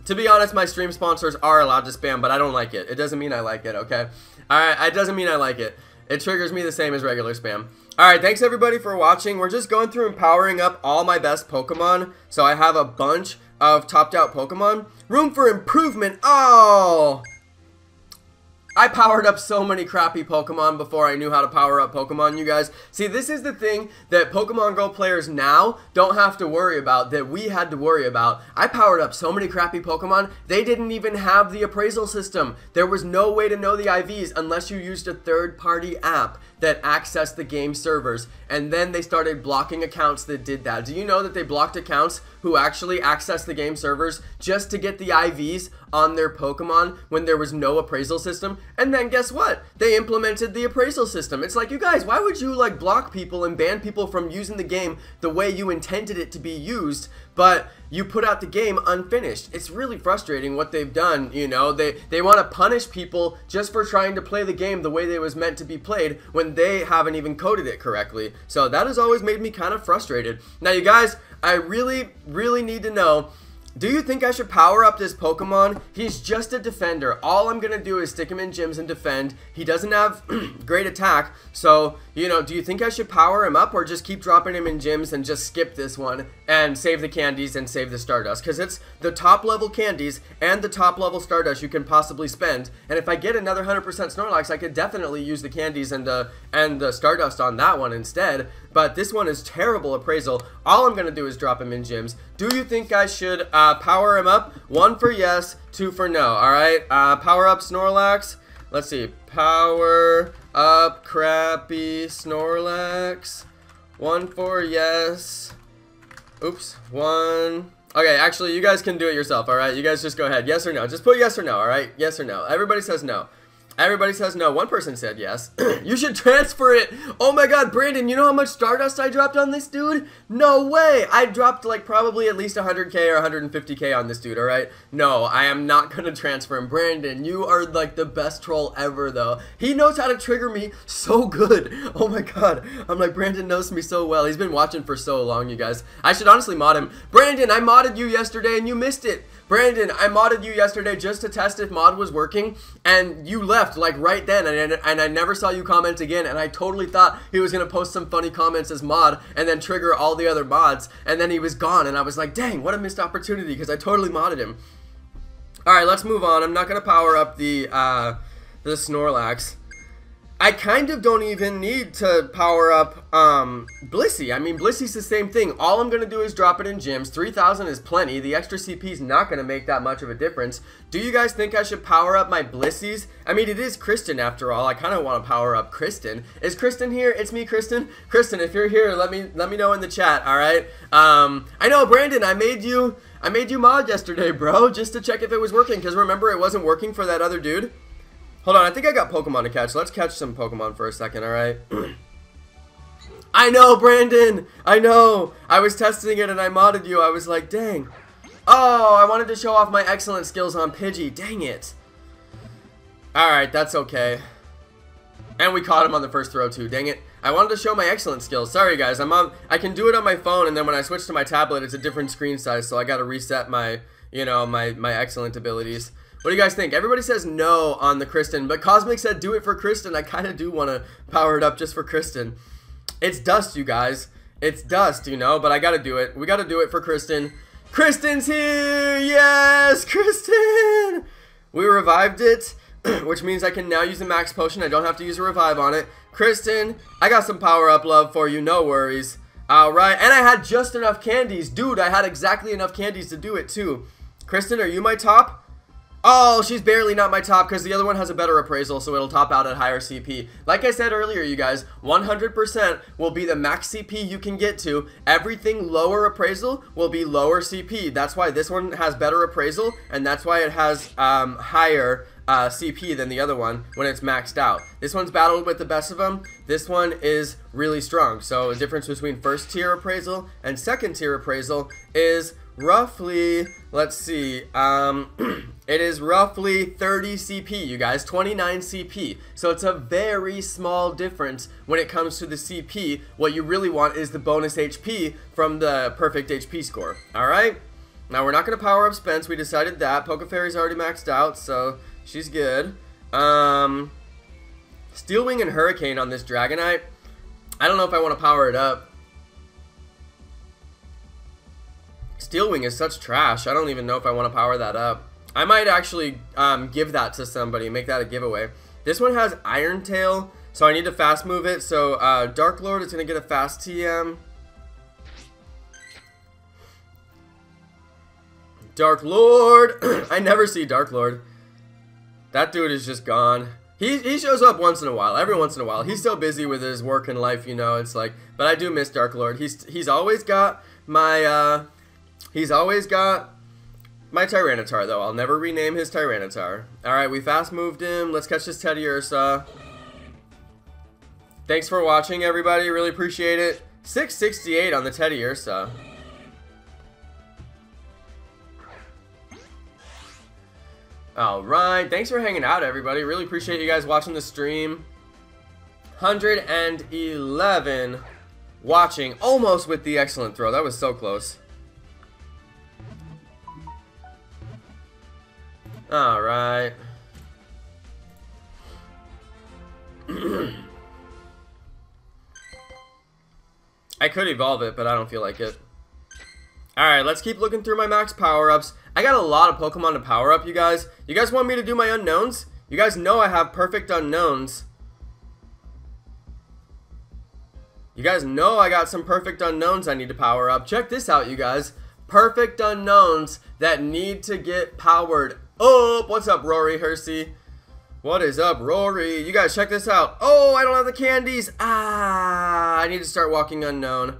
S1: To be honest, my stream sponsors are allowed to spam, but I don't like it. It doesn't mean I like it, okay? Alright, it doesn't mean I like it. It triggers me the same as regular spam. Alright, thanks everybody for watching. We're just going through and powering up all my best Pokemon. So I have a bunch of topped out Pokemon. Room for improvement. Oh! I powered up so many crappy Pokemon before I knew how to power up Pokemon, you guys. See, this is the thing that Pokemon Go players now don't have to worry about, that we had to worry about. I powered up so many crappy Pokemon, they didn't even have the appraisal system. There was no way to know the IVs unless you used a third-party app that accessed the game servers, and then they started blocking accounts that did that. Do you know that they blocked accounts who actually accessed the game servers just to get the IVs on their Pokemon when there was no appraisal system? And then guess what? They implemented the appraisal system. It's like, you guys, why would you like block people and ban people from using the game the way you intended it to be used, but you put out the game unfinished? It's really frustrating what they've done, you know. They want to punish people just for trying to play the game the way they was meant to be played when they haven't even coded it correctly. So that has always made me kind of frustrated. Now, you guys, I really need to know, do you think I should power up this Pokemon? He's just a defender. All I'm going to do is stick him in gyms and defend. He doesn't have great attack. So, you know, do you think I should power him up or just keep dropping him in gyms and just skip this one and save the candies and save the Stardust? Because it's the top level candies and the top level Stardust you can possibly spend. And if I get another 100% Snorlax, I could definitely use the candies and the Stardust on that one instead. But this one is terrible appraisal. All I'm going to do is drop him in gyms. Do you think I should power him up? 1 for yes, 2 for no. Alright, power up Snorlax. Let's see. Power up crappy Snorlax. 1 for yes. Oops. 1. Okay, actually, you guys can do it yourself, alright? You guys just go ahead. Yes or no. Just put yes or no, alright? Yes or no. Everybody says no. Everybody says no. One person said yes. You should transfer it. Oh my god, Brandon, you know how much Stardust I dropped on this dude? No way. I dropped like probably at least 100k or 150k on this dude, alright? No, I am not going to transfer him. Brandon, you are like the best troll ever, though. He knows how to trigger me so good. Oh my god. I'm like, Brandon knows me so well. He's been watching for so long, you guys. I should honestly mod him. Brandon, I modded you yesterday and you missed it. Brandon, I modded you yesterday just to test if mod was working, and you left like right then, and I never saw you comment again, and I totally thought he was going to post some funny comments as mod and then trigger all the other mods, and then he was gone, and I was like, dang, what a missed opportunity, because I totally modded him. Alright, let's move on. I'm not going to power up the Snorlax. I kind of don't even need to power up Blissey. I mean, Blissey's the same thing. All I'm going to do is drop it in gyms. 3,000 is plenty. The extra CP is not going to make that much of a difference. Do you guys think I should power up my Blisseys? I mean, it is Kristen after all. I kind of want to power up Kristen. Is Kristen here? It's me, Kristen. Kristen, if you're here, let me know in the chat, all right? I know, Brandon, I made you mod yesterday, bro, just to check if it was working, because remember, it wasn't working for that other dude. Hold on, I think I got Pokemon to catch. Let's catch some Pokemon for a second, alright? I know, Brandon! I know! I was testing it and I modded you. I was like, dang. Oh, I wanted to show off my excellent skills on Pidgey. Dang it. Alright, that's okay. And we caught him on the first throw too. Dang it. I wanted to show my excellent skills. Sorry, guys. I can do it on my phone, and then when I switch to my tablet, it's a different screen size, so I gotta reset my, you know, my excellent abilities. What do you guys think? Everybody says no on the Kristen, but Cosmic said do it for Kristen. I kind of do want to power it up just for Kristen. It's dust, you guys. It's dust, you know, but I got to do it. We got to do it for Kristen. Kristen's here! Yes, Kristen! We revived it, which means I can now use the max potion. I don't have to use a revive on it. Kristen, I got some power up love for you. No worries. Alright, and I had just enough candies. Dude, I had exactly enough candies to do it, too. Kristen, are you my top? Oh, she's barely not my top because the other one has a better appraisal, so it'll top out at higher CP. Like I said earlier, you guys, 100% will be the max CP you can get to. Everything lower appraisal will be lower CP. That's why this one has better appraisal, and that's why it has higher CP than the other one when it's maxed out. This one's battled with the best of them. This one is really strong. So the difference between first tier appraisal and second tier appraisal is roughly, let's see, it is roughly 30 CP, you guys, 29 CP. So it's a very small difference when it comes to the CP. What you really want is the bonus HP from the perfect HP score. Alright? Now we're not going to power up Spence. We decided that. Pokefairy's already maxed out, so she's good. Steel Wing and Hurricane on this Dragonite. I don't know if I want to power it up. Steel Wing is such trash. I don't even know if I want to power that up. I might actually give that to somebody, make that a giveaway. This one has Iron Tail, so I need to fast move it. So Dark Lord is going to get a fast TM. Dark Lord! I never see Dark Lord. That dude is just gone. He shows up once in a while, every once in a while. He's so busy with his work and life, you know, it's like, but I do miss Dark Lord. He's always got my, he's always got my Tyranitar, though. I'll never rename his Tyranitar. Alright, we fast moved him. Let's catch this Teddiursa. Thanks for watching, everybody. Really appreciate it. 668 on the Teddiursa. Alright, thanks for hanging out, everybody. Really appreciate you guys watching the stream. 111 watching, almost with the excellent throw. That was so close. Alright. I could evolve it, but I don't feel like it. Alright, let's keep looking through my max power-ups. I got a lot of Pokemon to power up, you guys. You guys want me to do my unknowns? You guys know I have perfect unknowns. You guys know I got some perfect unknowns I need to power up. Check this out, you guys. Perfect unknowns that need to get powered up. What's up, Rory Hersey? What is up, Rory? You guys check this out. Oh, I don't have the candies. I need to start walking unknown.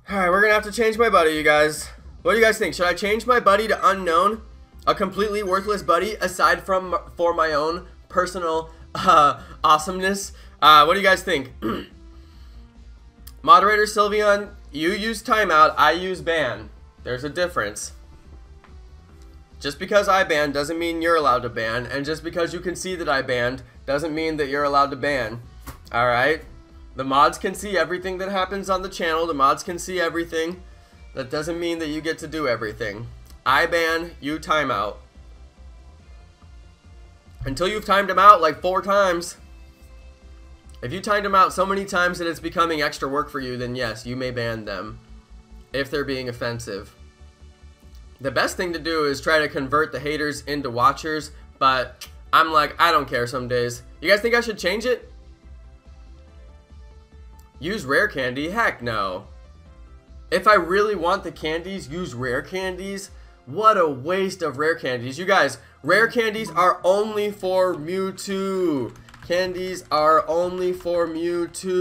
S1: Alright, we're gonna have to change my buddy, you guys. What do you guys think? Should I change my buddy to unknown? A completely worthless buddy, aside from for my own personal awesomeness? What do you guys think? Moderator Sylveon, you use timeout, I use ban. There's a difference. Just because I ban doesn't mean you're allowed to ban, and just because you can see that I banned doesn't mean that you're allowed to ban. Alright? The mods can see everything that happens on the channel. The mods can see everything. That doesn't mean that you get to do everything. I ban, you timeout. Until you've timed them out like 4 times. If you timed them out so many times that it's becoming extra work for you, then yes, you may ban them. If they're being offensive. The best thing to do is try to convert the haters into watchers, but I'm like, I don't care some days. You guys think I should change it? Use rare candy? Heck no. If I really want the candies, use rare candies? What a waste of rare candies. You guys, rare candies are only for Mewtwo. Candies are only for Mewtwo.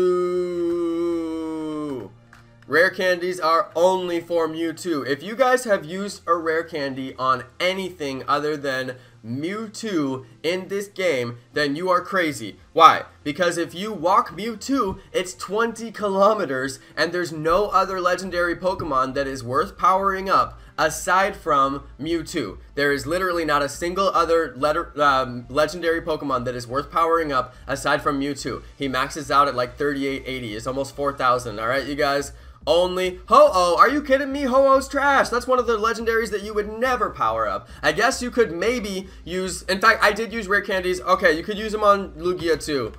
S1: Rare candies are only for Mewtwo. If you guys have used a rare candy on anything other than Mewtwo in this game, then you are crazy. Why? Because if you walk Mewtwo, it's 20 kilometers, and there's no other legendary Pokemon that is worth powering up aside from Mewtwo. There is literally not a single other legendary Pokemon that is worth powering up aside from Mewtwo. He maxes out at like 3880. It's almost 4,000. Alright, you guys? Only Ho-Oh. Are you kidding me? Ho-Oh's trash. That's one of the legendaries that you would never power up. I guess you could maybe use... In fact, I did use rare candies. Okay, you could use them on Lugia too.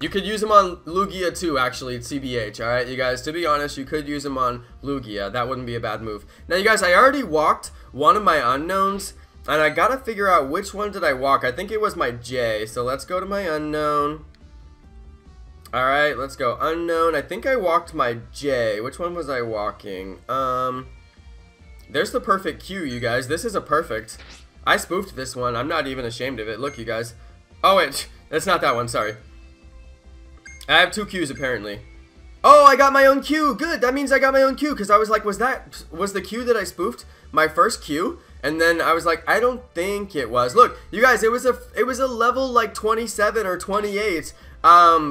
S1: You could use them on Lugia too, actually, CBH, alright, you guys? To be honest, you could use them on Lugia. That wouldn't be a bad move. Now, you guys, I already walked one of my unknowns, and I gotta figure out which one did I walk. I think it was my J, so let's go to my unknown. Alright, let's go. Unknown. I think I walked my J. Which one was I walking? There's the perfect Q, you guys. This is a perfect. I spoofed this one. I'm not even ashamed of it. Look, you guys. Oh, wait. That's not that one. Sorry. I have 2 Qs, apparently. Oh, I got my own Q. Good. That means I got my own Q, because I was like, was the Q that I spoofed my first Q? And then I was like, I don't think it was. Look, you guys, it was a level like 27 or 28.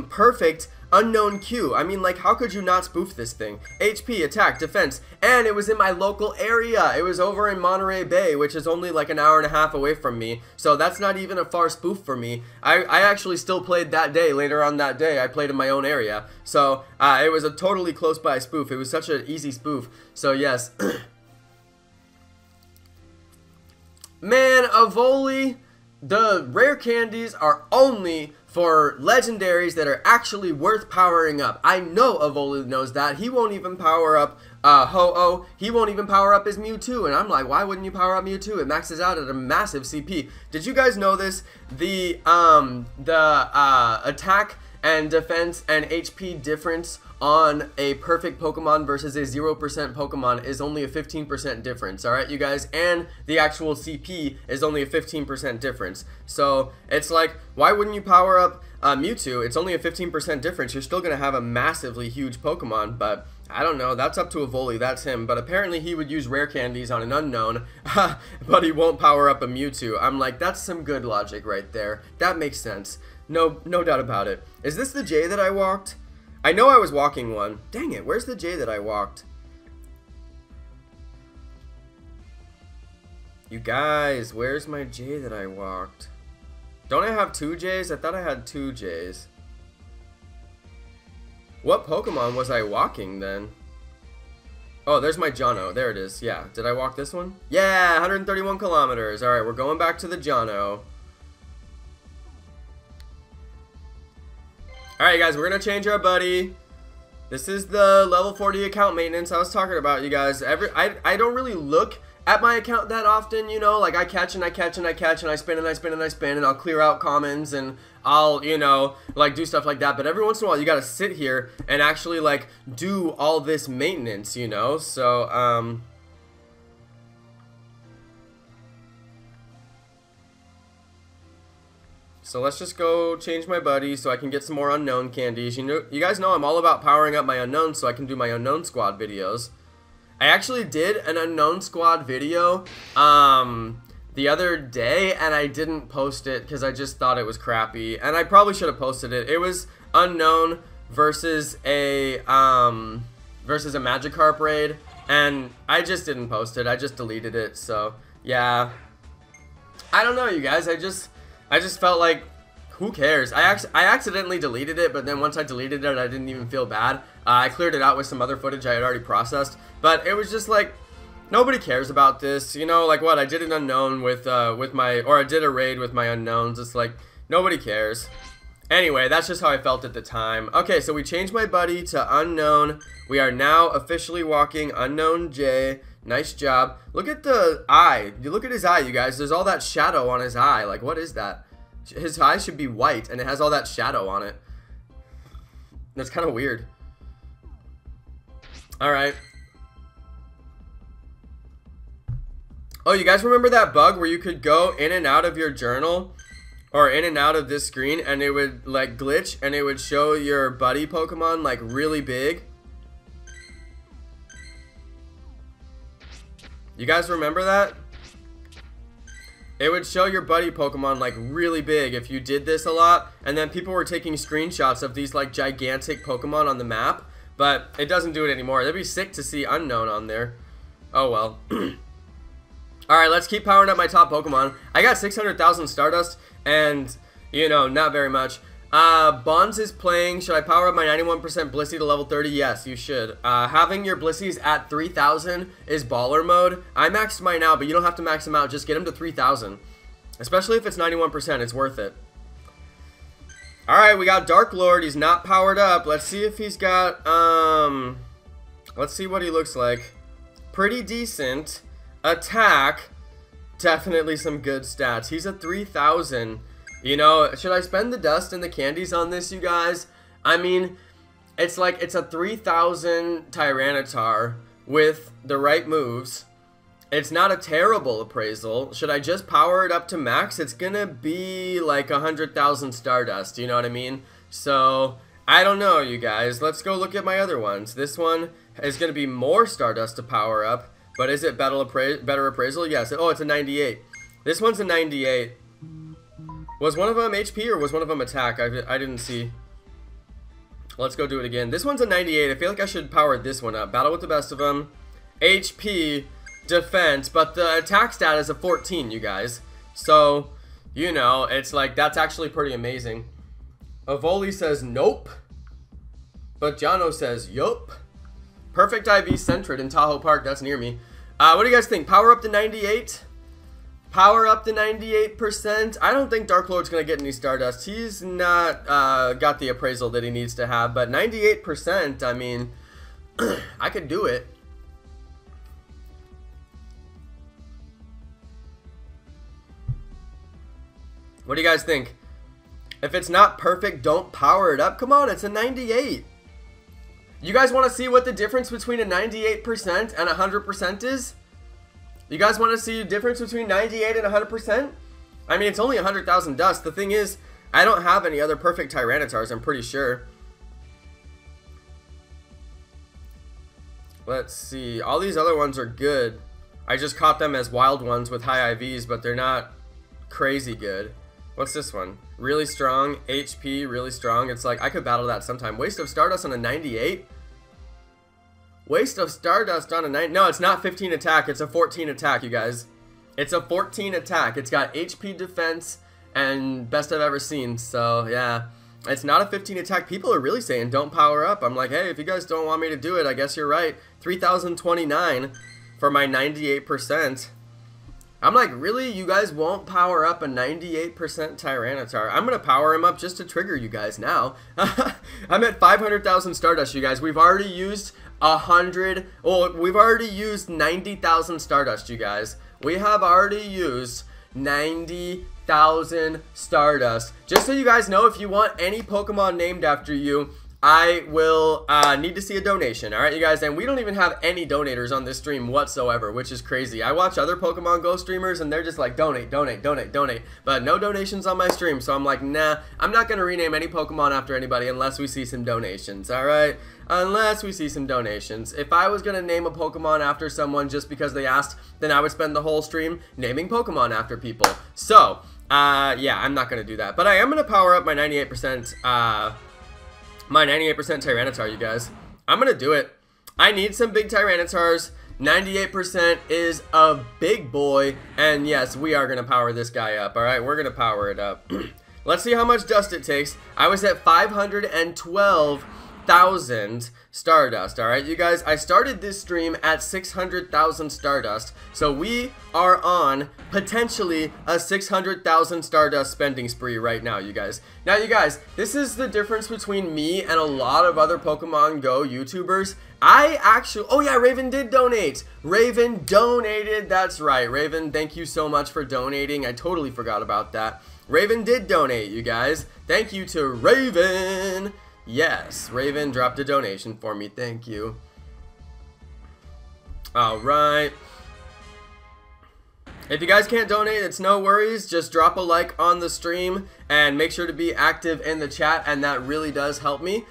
S1: Perfect unknown Q. I mean, like, how could you not spoof this thing? HP, attack, defense, and it was in my local area. It was over in Monterey Bay, which is only like an hour and a half away from me. So that's not even a far spoof for me. I actually still played that day. Later on that day, I played in my own area. So it was a totally close by spoof. It was such an easy spoof. So yes. Man, Avoli, the rare candies are only for legendaries that are actually worth powering up. I know Avoli knows that. He won't even power up Ho-Oh. He won't even power up his Mewtwo. And I'm like, why wouldn't you power up Mewtwo? It maxes out at a massive CP. Did you guys know this? The attack and defense and HP difference on a perfect Pokemon versus a 0% Pokemon is only a 15% difference, alright, you guys? And the actual CP is only a 15% difference. So, it's like, why wouldn't you power up Mewtwo? It's only a 15% difference. You're still going to have a massively huge Pokemon, but I don't know. That's up to a Evoli. That's him. But apparently he would use rare candies on an unknown, but he won't power up a Mewtwo. I'm like, that's some good logic right there. That makes sense. No doubt about it. Is this the J that I walked? I know I was walking one. Dang it. Where's the J that I walked? You guys, where's my J that I walked? Don't I have 2 J's? I thought I had 2 J's. What Pokemon was I walking then? Oh, there's my Jonno. There it is. Yeah. Did I walk this one? Yeah, 131 kilometers. Alright, we're going back to the Jonno. Alright, guys, we're going to change our buddy. This is the level 40 account maintenance I was talking about, you guys. I don't really look at my account that often, you know, like I catch and I catch and I catch and I spin and I spin and I spin and I'll clear out commons and I'll, you know, like do stuff like that. But every once in a while you gotta sit here and actually like do all this maintenance, you know. So so let's just go change my buddy so I can get some more unknown candies. You know, you guys know I'm all about powering up my unknowns so I can do my unknown squad videos. I actually did an unknown squad video the other day and I didn't post it because I just thought it was crappy, and I probably should have posted it. It was unknown versus a Magikarp raid, and I just didn't post it. I just deleted it. So yeah, I don't know, you guys. I just felt like, who cares? I accidentally deleted it, but then once I deleted it, I didn't even feel bad. I cleared it out with some other footage I had already processed, but it was just like, nobody cares about this, you know. Like, what, I did an unknown with my, or I did a raid with my unknowns. It's like, nobody cares. Anyway, that's just how I felt at the time. Okay, so we changed my buddy to unknown. We are now officially walking unknown J. Nice job. Look at the eye. You look at his eye, you guys. There's all that shadow on his eye. Like, what is that? His eye should be white, and it has all that shadow on it. That's kind of weird. Alright. Oh, you guys remember that bug where you could go in and out of your journal, or in and out of this screen, and it would, like, glitch, and it would show your buddy Pokemon, like, really big? You guys remember that? It would show your buddy Pokemon like really big if you did this a lot, and then people were taking screenshots of these like gigantic Pokemon on the map, but it doesn't do it anymore. That'd be sick to see unknown on there. Oh well. Alright, let's keep powering up my top Pokemon. I got 600,000 Stardust, and, you know, not very much. Bonds is playing. Should I power up my 91% Blissey to level 30? Yes, you should. Having your Blisseys at 3,000 is baller mode. I maxed mine out, but you don't have to max them out. Just get them to 3,000. Especially if it's 91%, it's worth it. Alright, we got Dark Lord. He's not powered up. Let's see if he's got, let's see what he looks like. Pretty decent. Attack. Definitely some good stats. He's a 3,000. You know, should I spend the dust and the candies on this, you guys? I mean, it's like, it's a 3,000 Tyranitar with the right moves. It's not a terrible appraisal. Should I just power it up to max? It's gonna be like 100,000 Stardust, you know what I mean? So, I don't know, you guys. Let's go look at my other ones. This one is gonna be more Stardust to power up, but is it better appraisal? Yes. Oh, it's a 98. This one's a 98. Was one of them HP or was one of them attack? I didn't see. Let's go do it again. This one's a 98. I feel like I should power this one up. Battle with the best of them. HP, defense, but the attack stat is a 14, you guys. So, you know, it's like, that's actually pretty amazing. Evoli says nope, but Jonno says yup. Perfect IV Centred in Tahoe Park. That's near me. What do you guys think? Power up to 98? Power up to 98%. I don't think Dark Lord's going to get any Stardust. He's not got the appraisal that he needs to have. But 98%, I mean, I could do it. What do you guys think? If it's not perfect, don't power it up. Come on, it's a 98. You guys want to see what the difference between a 98% and 100% is? You guys want to see the difference between 98 and 100%? I mean, it's only 100,000 dust. The thing is, I don't have any other perfect Tyranitars, I'm pretty sure. Let's see. All these other ones are good. I just caught them as wild ones with high IVs, but they're not crazy good. What's this one? Really strong. HP, really strong. It's like, I could battle that sometime. Waste of Stardust on a 98? Waste of Stardust on a 9. No, it's not 15 attack. It's a 14 attack, you guys. It's a 14 attack. It's got HP defense and best I've ever seen. So, yeah. It's not a 15 attack. People are really saying don't power up. I'm like, hey, if you guys don't want me to do it, I guess you're right. 3,029 for my 98%. I'm like, really? You guys won't power up a 98% Tyranitar? I'm going to power him up just to trigger you guys now. I'm at 500,000 Stardust, you guys. We've already used 100. Well, we've already used 90,000 Stardust, you guys. We have already used 90,000 Stardust. Just so you guys know, if you want any Pokemon named after you, I will need to see a donation, alright you guys? And we don't even have any donators on this stream whatsoever, which is crazy. I watch other Pokemon Go streamers and they're just like, donate, donate, donate, donate. But no donations on my stream, so I'm like, nah, I'm not going to rename any Pokemon after anybody unless we see some donations, alright? Unless we see some donations. If I was going to name a Pokemon after someone just because they asked, then I would spend the whole stream naming Pokemon after people. So, yeah, I'm not going to do that. But I am going to power up my 98%, Tyranitar, you guys. I'm going to do it. I need some big Tyranitars. 98% is a big boy. And yes, we are going to power this guy up. Alright, we're going to power it up. Let's see how much dust it takes. I was at 512,000 Stardust. Alright, you guys, I started this stream at 600,000 Stardust. So we are on potentially a 600,000 Stardust spending spree right now, you guys. Now, you guys, this is the difference between me and a lot of other Pokemon Go YouTubers. I actually, oh yeah, Raven did donate. Raven donated, that's right. Raven, thank you so much for donating. I totally forgot about that. Raven did donate, you guys. Thank you to Raven. Yes, Raven dropped a donation for me. Thank you. Alright. If you guys can't donate, it's no worries. Just drop a like on the stream and make sure to be active in the chat, and that really does help me.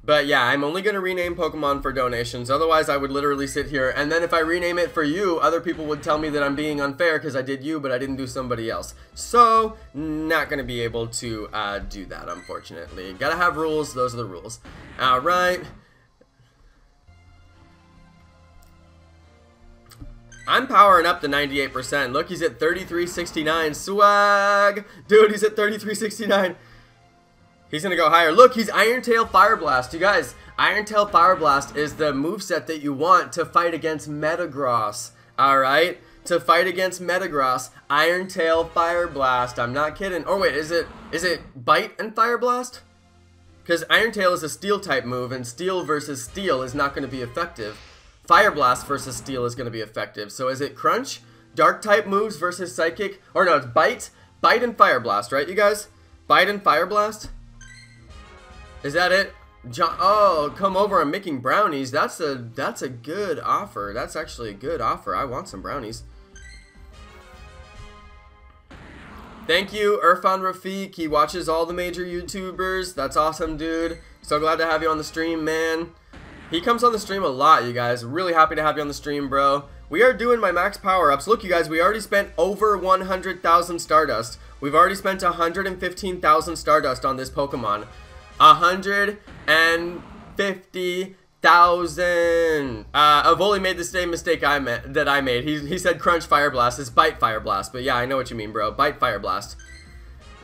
S1: But yeah, I'm only going to rename Pokemon for donations. Otherwise, I would literally sit here, and then if I rename it for you, other people would tell me that I'm being unfair because I did you, but I didn't do somebody else. So, not going to be able to do that, unfortunately. Gotta have rules. Those are the rules. Alright. I'm powering up to 98%. Look, he's at 3369. Swag! Dude, he's at 3369. He's gonna go higher. Look, he's Iron Tail Fire Blast. You guys, Iron Tail Fire Blast is the moveset that you want to fight against Metagross. Alright? To fight against Metagross, Iron Tail Fire Blast. I'm not kidding. Or wait, is it Bite and Fire Blast? Because Iron Tail is a Steel type move, and Steel versus Steel is not going to be effective. Fire Blast versus Steel is going to be effective. So is it Crunch? Dark type moves versus Psychic? Or no, it's Bite and Fire Blast, right, you guys? Bite and Fire Blast? Is that it? Oh, come over, I'm making brownies. That's a good offer. That's actually a good offer. I want some brownies. Thank you, Irfan Rafiq. He watches all the major YouTubers. That's awesome, dude. So glad to have you on the stream, man. He comes on the stream a lot, you guys. Really happy to have you on the stream, bro. We are doing my max power-ups. Look, you guys, we already spent over 100,000 Stardust. We've already spent 115,000 Stardust on this Pokemon. 150,000. Avoli made the same mistake that I made. He said Crunch Fire Blast. It's Bite Fire Blast. But yeah, I know what you mean, bro. Bite Fire Blast.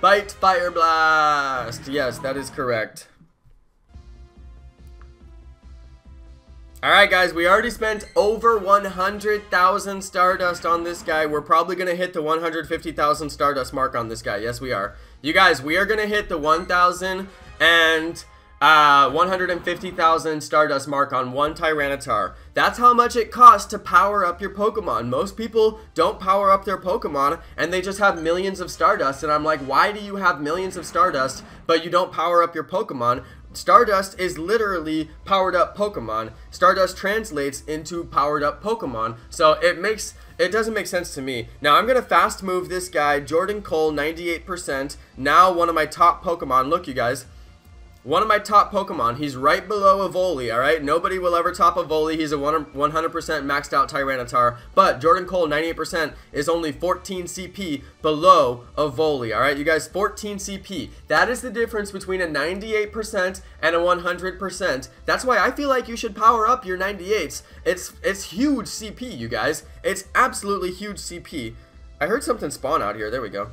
S1: Bite Fire Blast. Yes, that is correct. Alright guys, we already spent over 100,000 Stardust on this guy. We're probably going to hit the 150,000 Stardust mark on this guy. Yes, we are. You guys, we are going to hit the 1,000 and 150,000 Stardust mark on one Tyranitar. That's how much it costs to power up your Pokemon. Most people don't power up their Pokemon and they just have millions of Stardust. And I'm like, why do you have millions of Stardust but you don't power up your Pokemon? Stardust is literally powered up Pokemon. Stardust translates into powered up Pokemon. So it doesn't make sense to me. Now I'm going to fast move this guy, Jordan Cole, 98%. Now one of my top Pokemon. Look, you guys. One of my top Pokemon. He's right below a Voli, alright? Nobody will ever top a Voli. He's a 100% maxed out Tyranitar. But Jordan Cole, 98%, is only 14 CP below a Voli, alright? You guys, 14 CP. That is the difference between a 98% and a 100%. That's why I feel like you should power up your 98s. It's huge CP, you guys. It's absolutely huge CP. I heard something spawn out here. There we go.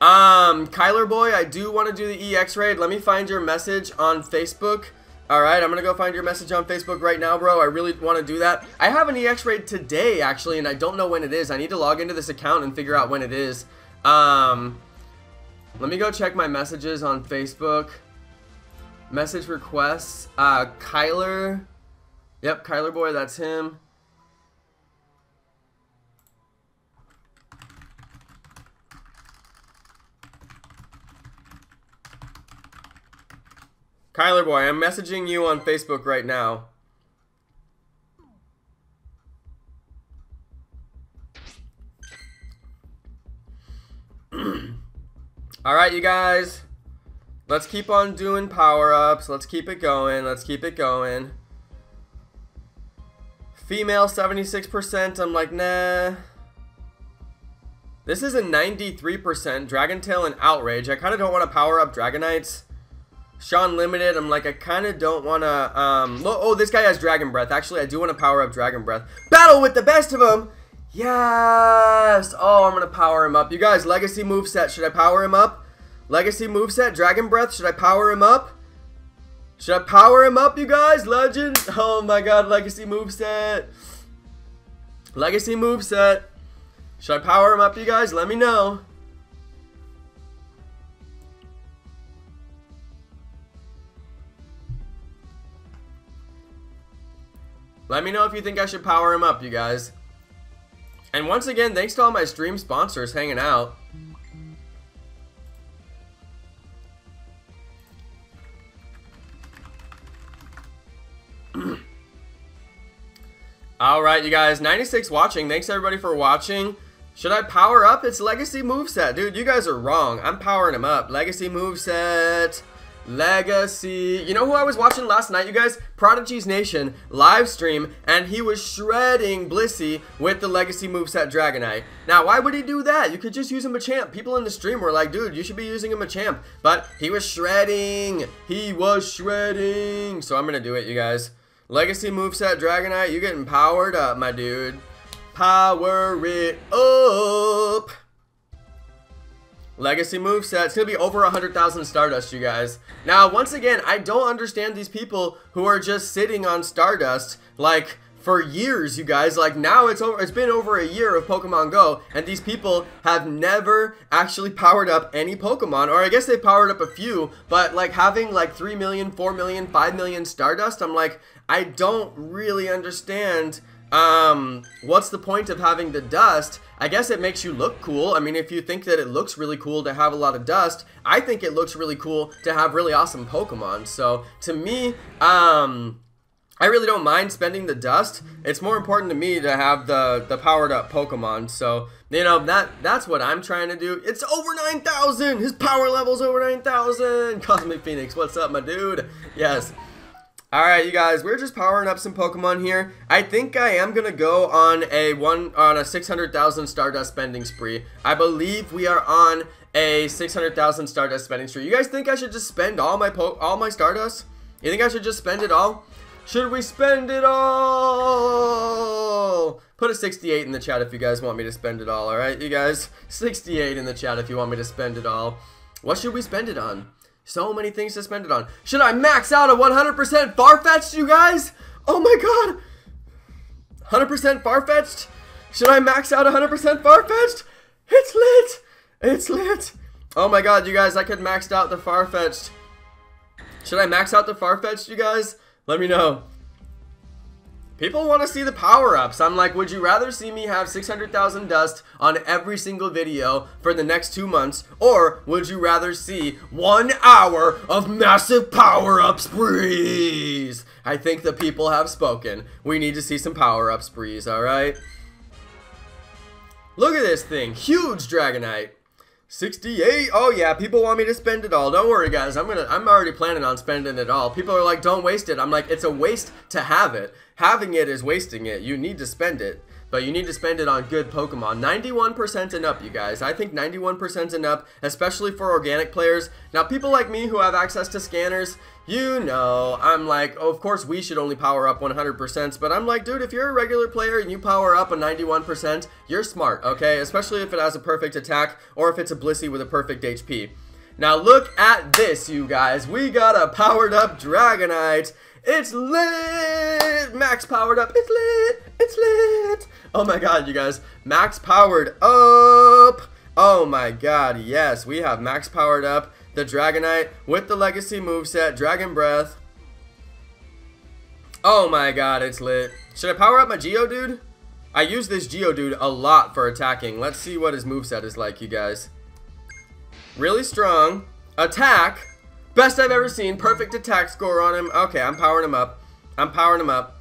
S1: Kyler boy, I do want to do the EX raid. Let me find your message on Facebook. Alright, I'm gonna go find your message on Facebook right now, bro. I really want to do that. I have an EX raid today, actually, and I don't know when it is. I need to log into this account and figure out when it is. Let me go check my messages on Facebook. Message requests. Kyler. Yep, Kyler boy, that's him. Kyler boy, I'm messaging you on Facebook right now. Alright, you guys. Let's keep on doing power-ups. Let's keep it going. Let's keep it going. Female, 76%. I'm like, nah. This is a 93%. Dragon Tail and Outrage. I kind of don't want to power up Dragonites. Sean Limited, I'm like, I kind of don't want to, oh, this guy has Dragon Breath. Actually, I do want to power up Dragon Breath. Battle with the best of them! Yes! Oh, I'm going to power him up. You guys, Legacy moveset, should I power him up? Legacy moveset, Dragon Breath, should I power him up? Should I power him up, you guys? Legend? Oh my god, Legacy moveset. Legacy moveset. Should I power him up, you guys? Let me know. Let me know if you think I should power him up, you guys. And once again, thanks to all my stream sponsors hanging out. Alright, you guys. 96 watching. Thanks, everybody, for watching. Should I power up? It's Legacy moveset. Dude, you guys are wrong. I'm powering him up. Legacy moveset. Legacy. You know who I was watching last night, you guys? Prodigy's Nation live stream, and he was shredding Blissey with the Legacy moveset Dragonite. Now, why would he do that? You could just use him a champ. People in the stream were like, dude, you should be using him a champ. But he was shredding. He was shredding. So I'm gonna do it, you guys. Legacy moveset Dragonite, you getting powered up, my dude. Power it up. Legacy moveset. It's going to be over 100,000 Stardust, you guys. Now, once again, I don't understand these people who are just sitting on Stardust, like, for years, you guys. Like, now it's been over a year of Pokemon Go, and these people have never actually powered up any Pokemon. Or I guess they powered up a few, but, like, having, like, 3 million, 4 million, 5 million Stardust, I'm like, I don't really understand, what's the point of having the dust? I guess it makes you look cool. I mean, if you think that it looks really cool to have a lot of dust, I think it looks really cool to have really awesome Pokemon. So, to me, I really don't mind spending the dust. It's more important to me to have the powered up Pokemon. So, you know, that's what I'm trying to do. It's over 9,000! His power level's over 9,000! Cosmic Phoenix, what's up, my dude? Yes. Alright, you guys, we're just powering up some Pokemon here. I think I am going to go on a 600,000 Stardust spending spree. I believe we are on a 600,000 Stardust spending spree. You guys think I should just spend all my Stardust? You think I should just spend it all? Should we spend it all? Put a 68 in the chat if you guys want me to spend it all, alright, you guys? 68 in the chat if you want me to spend it all. What should we spend it on? So many things to spend it on. Should I max out a 100% Farfetch'd, you guys? Oh my god! 100% Farfetch'd? Should I max out 100% Farfetch'd? It's lit! It's lit! Oh my god, you guys, I could max out the Farfetch'd. Should I max out the Farfetch'd, you guys? Let me know. People want to see the power-ups. I'm like, would you rather see me have 600,000 dust on every single video for the next 2 months? Or would you rather see 1 hour of massive power-up sprees? I think the people have spoken. We need to see some power-up sprees, alright? Look at this thing. Huge Dragonite. 68. Oh yeah, people want me to spend it all. Don't worry guys, I'm already planning on spending it all. People are like, don't waste it. I'm like, it's a waste to have it. Having it is wasting it. You need to spend it. But you need to spend it on good Pokemon. 91% and up, you guys. I think 91% and up, especially for organic players. Now, people like me who have access to scanners, you know, I'm like, oh, of course we should only power up 100%, but I'm like, dude, if you're a regular player and you power up a 91%, you're smart, okay? Especially if it has a perfect attack or if it's a Blissey with a perfect HP. Now, look at this, you guys. We got a powered up Dragonite. It's lit! Max powered up. It's lit! It's lit! Oh my god, you guys. Max powered up! Oh my god, yes. We have max powered up the Dragonite with the Legacy moveset, Dragon Breath. Oh my god, it's lit. Should I power up my Geodude? I use this Geodude a lot for attacking. Let's see what his moveset is like, you guys. Really strong. Attack. Best I've ever seen. Perfect attack score on him. Okay, I'm powering him up. I'm powering him up.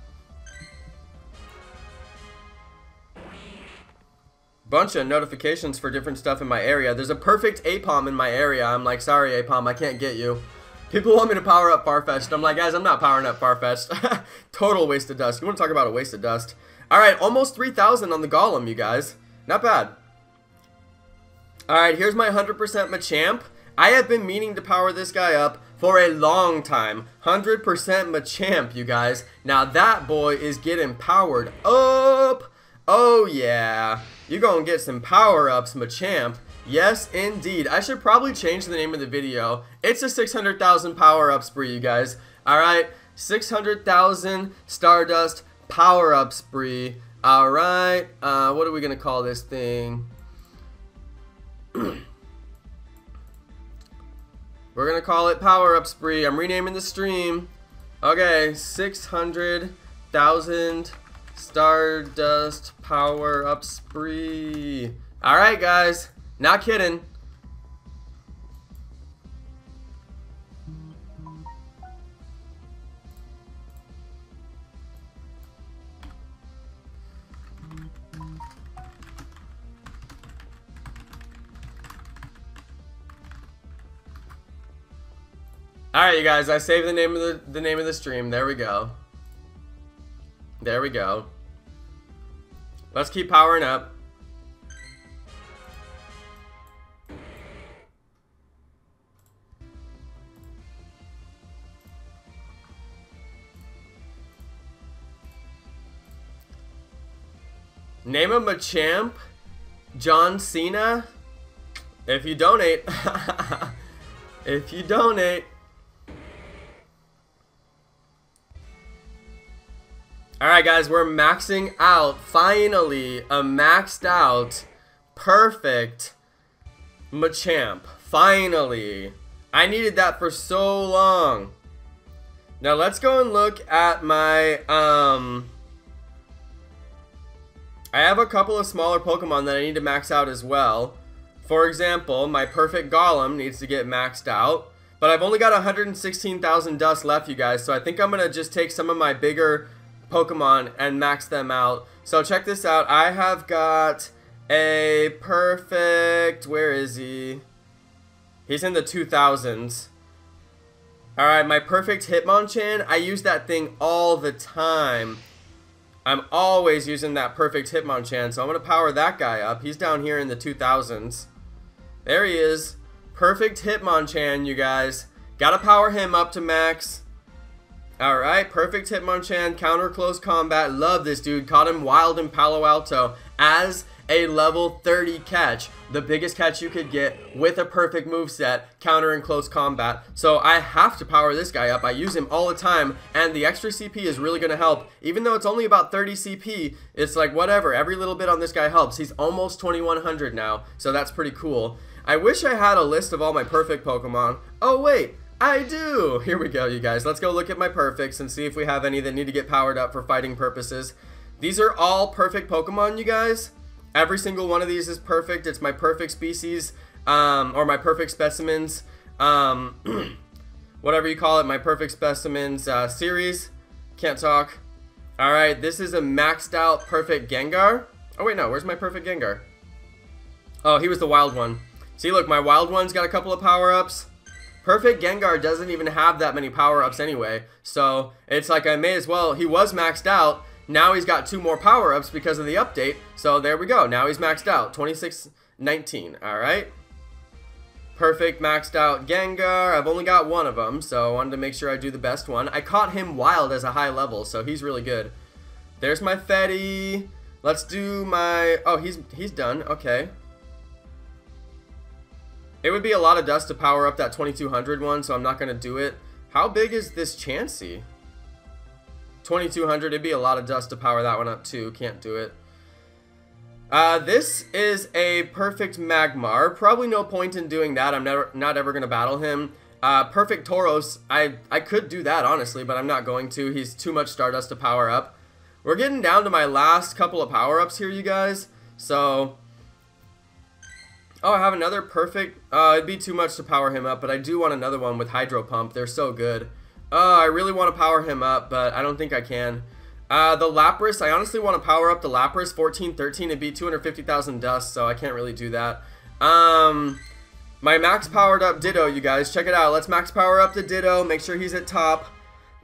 S1: Bunch of notifications for different stuff in my area. There's a perfect Apom in my area. I'm like, sorry Apom, I can't get you. People want me to power up Farfetch'd. I'm like, guys, I'm not powering up Farfetch'd. Total waste of dust. You want to talk about a waste of dust? Alright, almost 3,000 on the Golem, you guys. Not bad. Alright, here's my 100% Machamp. I have been meaning to power this guy up for a long time. 100% Machamp, you guys. Now that boy is getting powered up. Oh yeah. You're gonna get some power-ups, Machamp. Yes, indeed. I should probably change the name of the video. It's a 600,000 power-up spree, you guys. Alright, 600,000 Stardust power-up spree. Alright, what are we gonna call this thing? We're gonna call it Power Up Spree. I'm renaming the stream. Okay, 600,000 Stardust Power Up Spree. Alright, guys. Not kidding. Alright, you guys, I saved the name of the stream. There we go. There we go. Let's keep powering up. Name of Machamp? John Cena? If you donate. If you donate. Alright guys, we're maxing out, finally, a maxed out, perfect Machamp. Finally. I needed that for so long. Now let's go and look at my, I have a couple of smaller Pokemon that I need to max out as well. For example, my perfect Golem needs to get maxed out. But I've only got 116,000 dust left, you guys, so I think I'm going to just take some of my bigger Pokemon and max them out. So check this out. I have got a perfect, where is he? He's in the 2000s. Alright, my perfect Hitmonchan, I use that thing all the time. I'm always using that perfect Hitmonchan, so I'm going to power that guy up. He's down here in the 2000s. There he is. Perfect Hitmonchan, you guys. Gotta power him up to max. Alright, perfect Hitmonchan, counter close combat. Love this dude. Caught him wild in Palo Alto as a level 30 catch. The biggest catch you could get with a perfect moveset, counter in close combat. So I have to power this guy up. I use him all the time, and the extra CP is really going to help. Even though it's only about 30 CP, it's like whatever. Every little bit on this guy helps. He's almost 2100 now, so that's pretty cool. I wish I had a list of all my perfect Pokemon. Oh wait, I do! Here we go, you guys. Let's go look at my perfects and see if we have any that need to get powered up for fighting purposes. These are all perfect Pokemon, you guys. Every single one of these is perfect. It's my perfect species, or my perfect specimens, whatever you call it, my perfect specimens series. Can't talk. Alright, this is a maxed out perfect Gengar. Oh wait, no, where's my perfect Gengar? Oh, he was the wild one. See, look, my wild one's got a couple of power-ups. Perfect Gengar doesn't even have that many power-ups anyway. So, it's like I may as well... He was maxed out. Now he's got 2 more power-ups because of the update. So, there we go. Now he's maxed out. 26-19. Alright. Perfect maxed out Gengar. I've only got 1 of them, so I wanted to make sure I do the best one. I caught him wild as a high level, so he's really good. There's my Fetty. Let's do my... Oh, he's done. Okay. It would be a lot of dust to power up that 2200 one, so I'm not going to do it. How big is this Chansey? 2200. It'd be a lot of dust to power that one up, too. Can't do it. This is a perfect Magmar. Probably no point in doing that. I'm not ever going to battle him. Perfect Tauros. I could do that, honestly, but I'm not going to. He's too much Stardust to power up. We're getting down to my last couple of power-ups here, you guys. So... Oh, I have another perfect... it'd be too much to power him up, but I do want another one with Hydro Pump. They're so good. I really want to power him up, but I don't think I can. The Lapras, I honestly want to power up the Lapras. 14-13, it'd be 250,000 dust, so I can't really do that. My max powered up Ditto, you guys. Check it out. Let's max power up the Ditto. Make sure he's at top.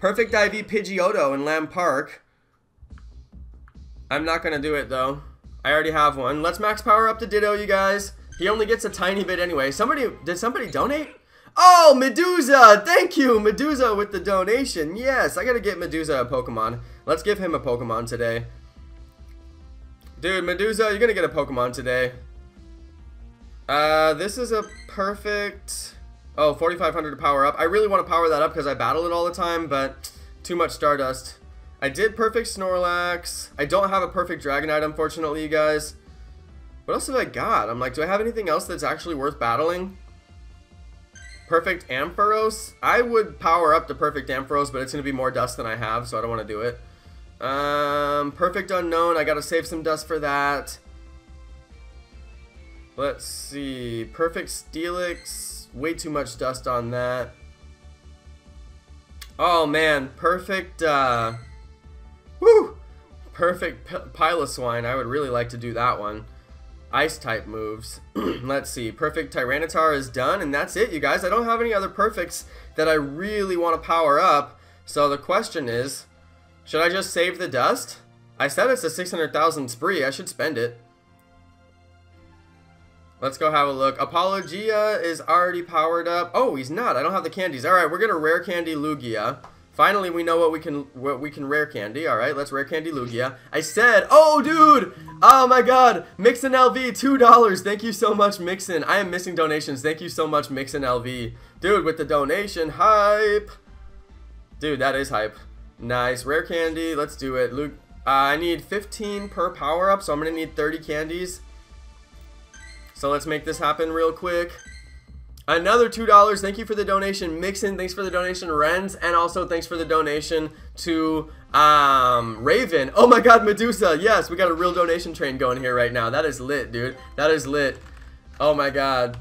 S1: Perfect IV Pidgeotto in Lamb Park. I'm not going to do it, though. I already have one. Let's max power up the Ditto, you guys. He only gets a tiny bit anyway. Did somebody donate? Oh, Medusa! Thank you, Medusa, with the donation. Yes, I gotta get Medusa a Pokemon. Let's give him a Pokemon today. Dude, Medusa, you're gonna get a Pokemon today. This is a perfect... Oh, 4,500 to power up. I really want to power that up because I battle it all the time, but too much Stardust. I did perfect Snorlax. I don't have a perfect Dragonite, unfortunately, you guys. What else have I got? I'm like, do I have anything else that's actually worth battling? Perfect Ampharos? I would power up the perfect Ampharos, but it's going to be more dust than I have, so I don't want to do it. Perfect Unknown. I got to save some dust for that. Let's see. Perfect Steelix. Way too much dust on that. Oh, man. Perfect, woo! Perfect Piloswine. I would really like to do that one. Ice type moves. Let's see. Perfect Tyranitar is done, and that's it, you guys. I don't have any other perfects that I really want to power up. So the question is, should I just save the dust? I said it's a 600,000 spree. I should spend it. Let's go have a look. Apologia is already powered up. Oh, he's not. I don't have the candies. All right, we're gonna rare candy Lugia. Finally, we know what we can rare candy. All right, let's rare candy Lugia. I said, oh, dude. Oh my God, Mixin LV, $2. Thank you so much, Mixin. I am missing donations. Thank you so much, Mixin LV. Dude, with the donation, hype. Dude, that is hype. Nice, rare candy. Let's do it. Luke, I need 15 per power up, so I'm gonna need 30 candies. So let's make this happen real quick. Another $2. Thank you for the donation, Mixin. Thanks for the donation, Renz, and also thanks for the donation to Raven. Oh my God, Medusa. Yes, we got a real donation train going here right now. That is lit, dude. That is lit. Oh my God.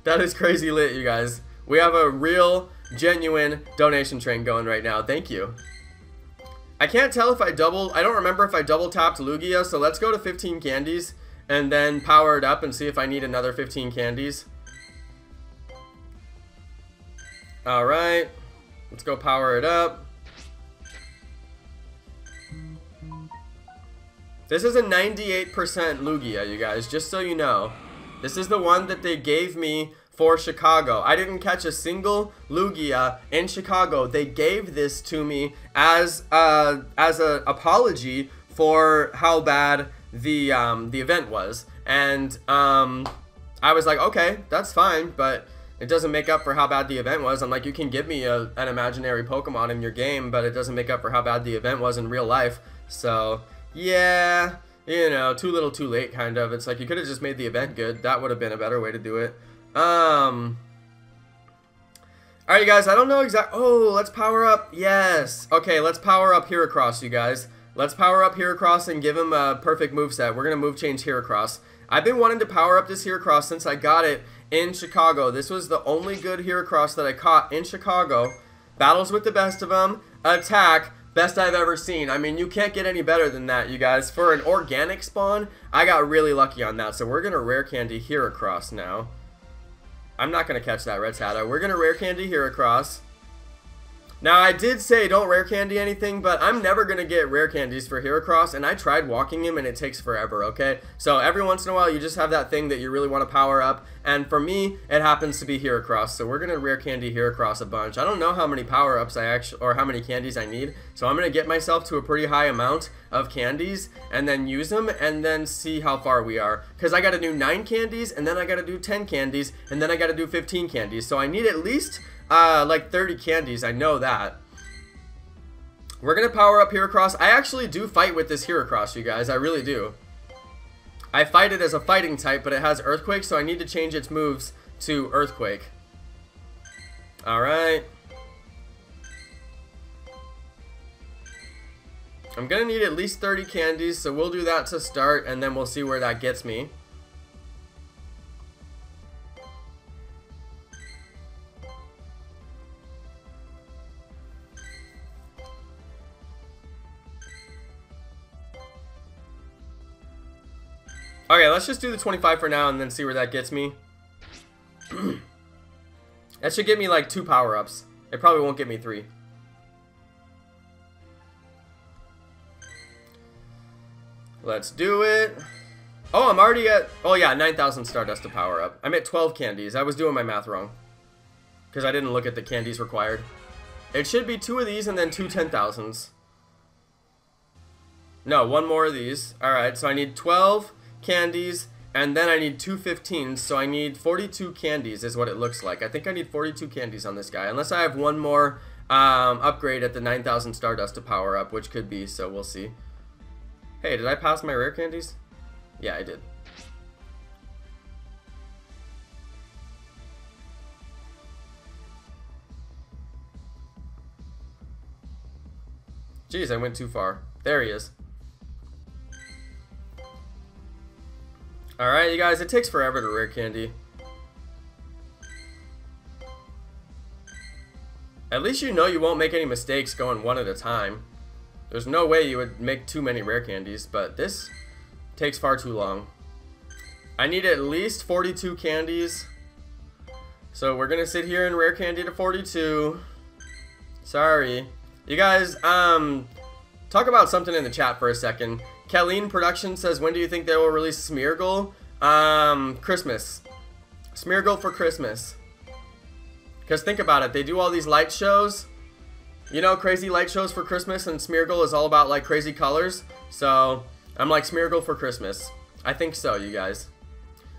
S1: That is crazy lit, you guys. We have a real, genuine donation train going right now. Thank you. I can't tell if I don't remember if I double tapped Lugia, so let's go to 15 candies. And then power it up and see if I need another 15 candies. Alright. Let's go power it up. This is a 98% Lugia, you guys, just so you know. This is the one that they gave me for Chicago. I didn't catch a single Lugia in Chicago. They gave this to me as an apology for how bad the event was, and I was like, okay, that's fine, but it doesn't make up for how bad the event was. I'm like, you can give me an imaginary Pokemon in your game, but it doesn't make up for how bad the event was in real life. So yeah, you know, too little too late, kind of. It's like, you could have just made the event good. That would have been a better way to do it. Alright, you guys, I don't know exactly. Oh, let's power up. Yes. Okay, let's power up Heracross, you guys. Let's power up Heracross and give him a perfect moveset. We're going to move change Heracross. I've been wanting to power up this Heracross since I got it in Chicago. This was the only good Heracross that I caught in Chicago. Battles with the best of them. Attack. Best I've ever seen. I mean, you can't get any better than that, you guys. For an organic spawn, I got really lucky on that. So we're going to rare candy here across now. I'm not going to catch that Rattata. We're going to rare candy here across. Now, I did say don't rare candy anything, but I'm never going to get rare candies for Heracross, and I tried walking him, and it takes forever, okay? So every once in a while, you just have that thing that you really want to power up, and for me, it happens to be Heracross, so we're going to rare candy Heracross a bunch. I don't know how many power-ups or how many candies I need, so I'm going to get myself to a pretty high amount of candies, and then use them, and then see how far we are. Because I got to do 9 candies, and then I got to do 10 candies, and then I got to do 15 candies, so I need at least... like 30 candies, I know that. We're gonna power up Heracross. I actually do fight with this Heracross, you guys. I really do. I fight it as a fighting type, but it has Earthquake, so I need to change its moves to Earthquake. Alright. I'm gonna need at least 30 candies, so we'll do that to start, and then we'll see where that gets me. Okay, let's just do the 25 for now and then see where that gets me. That should get me like 2 power-ups. It probably won't get me 3. Let's do it. Oh, I'm already at... Oh yeah, 9,000 Stardust to power up. I'm at 12 candies. I was doing my math wrong. Because I didn't look at the candies required. It should be 2 of these and then 2 10,000s. No, 1 more of these. Alright, so I need 12... candies, and then I need 2 15s, so I need 42 candies is what it looks like. I think I need 42 candies on this guy, unless I have 1 more upgrade at the 9,000 Stardust to power up, which could be, so we'll see. Hey, did I pass my rare candies? Yeah, I did. Jeez, I went too far. There he is. Alright, you guys, it takes forever to rare candy. At least you know you won't make any mistakes going 1 at a time. There's no way you would make too many rare candies, but this takes far too long. I need at least 42 candies. So we're gonna sit here and rare candy to 42. Sorry. You guys, talk about something in the chat for a second. Kelleen Production says, when do you think they will release Smeargle? Christmas. Smeargle for Christmas. Because think about it, they do all these light shows. You know, crazy light shows for Christmas, and Smeargle is all about like crazy colors. So, I'm like Smeargle for Christmas. I think so, you guys.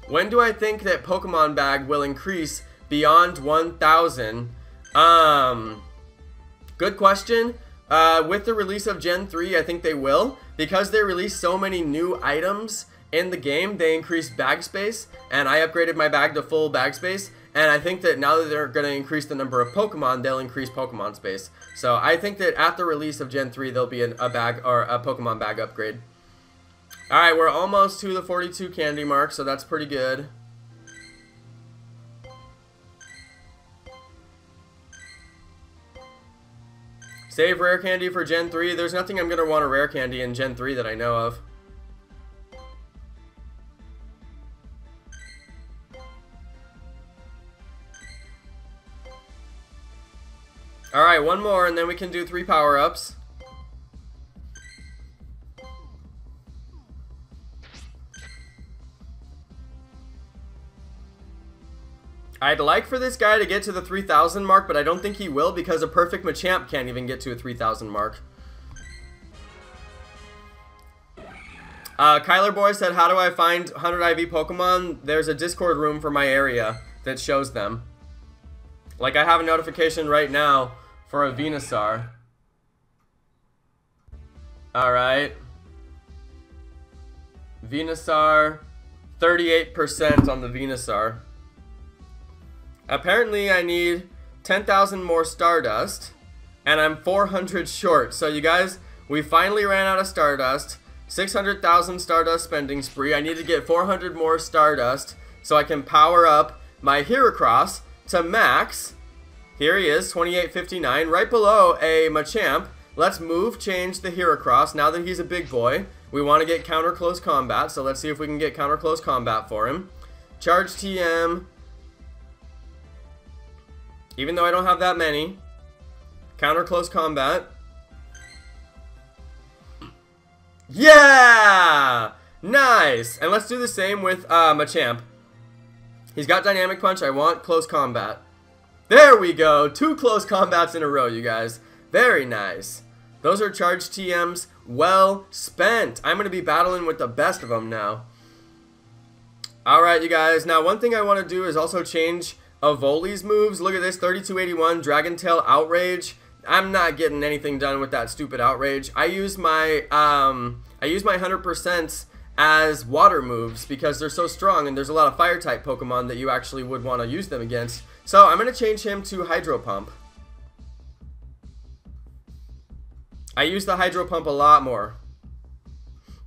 S1: When do I think that Pokemon Bag will increase beyond 1,000? Good question. With the release of Gen 3, I think they will. Because they released so many new items in the game, they increased bag space, and I upgraded my bag to full bag space, and I think that now that they're going to increase the number of Pokemon, they'll increase Pokemon space. So I think that at the release of Gen 3, there'll be a bag or a Pokemon bag upgrade. Alright, we're almost to the 42 candy mark, so that's pretty good. Save rare candy for Gen 3. There's nothing I'm going to want a rare candy in Gen 3 that I know of. Alright, 1 more and then we can do 3 power-ups. I'd like for this guy to get to the 3,000 mark, but I don't think he will because a perfect Machamp can't even get to a 3,000 mark. Kyler Boy said, how do I find 100 IV Pokemon? There's a Discord room for my area that shows them. Like, I have a notification right now for a Venusaur. Alright. Venusaur. 38% on the Venusaur. Apparently I need 10,000 more Stardust, and I'm 400 short. So you guys, we finally ran out of Stardust. 600,000 Stardust spending spree. I need to get 400 more Stardust so I can power up my Heracross to max. Here he is, 2859, right below a Machamp. let's change the Heracross. Now that he's a big boy, we want to get counter close combat. So let's see if we can get counter close combat for him. Charge TM. Even though I don't have that many. Counter close combat. Yeah! Nice! And let's do the same with Machamp. He's got Dynamic Punch. I want close combat. There we go. 2 close combats in a row, you guys. Very nice. Those are charged TMs. Well spent. I'm going to be battling with the best of them now. Alright, you guys. Now, one thing I want to do is also change Evoli's moves. Look at this. 3281 Dragon Tail Outrage. I'm not getting anything done with that stupid Outrage. I use my 100% as water moves because they're so strong, and there's a lot of fire type Pokemon that you actually would want to use them against. So I'm going to change him to Hydro Pump. I use the Hydro Pump a lot more.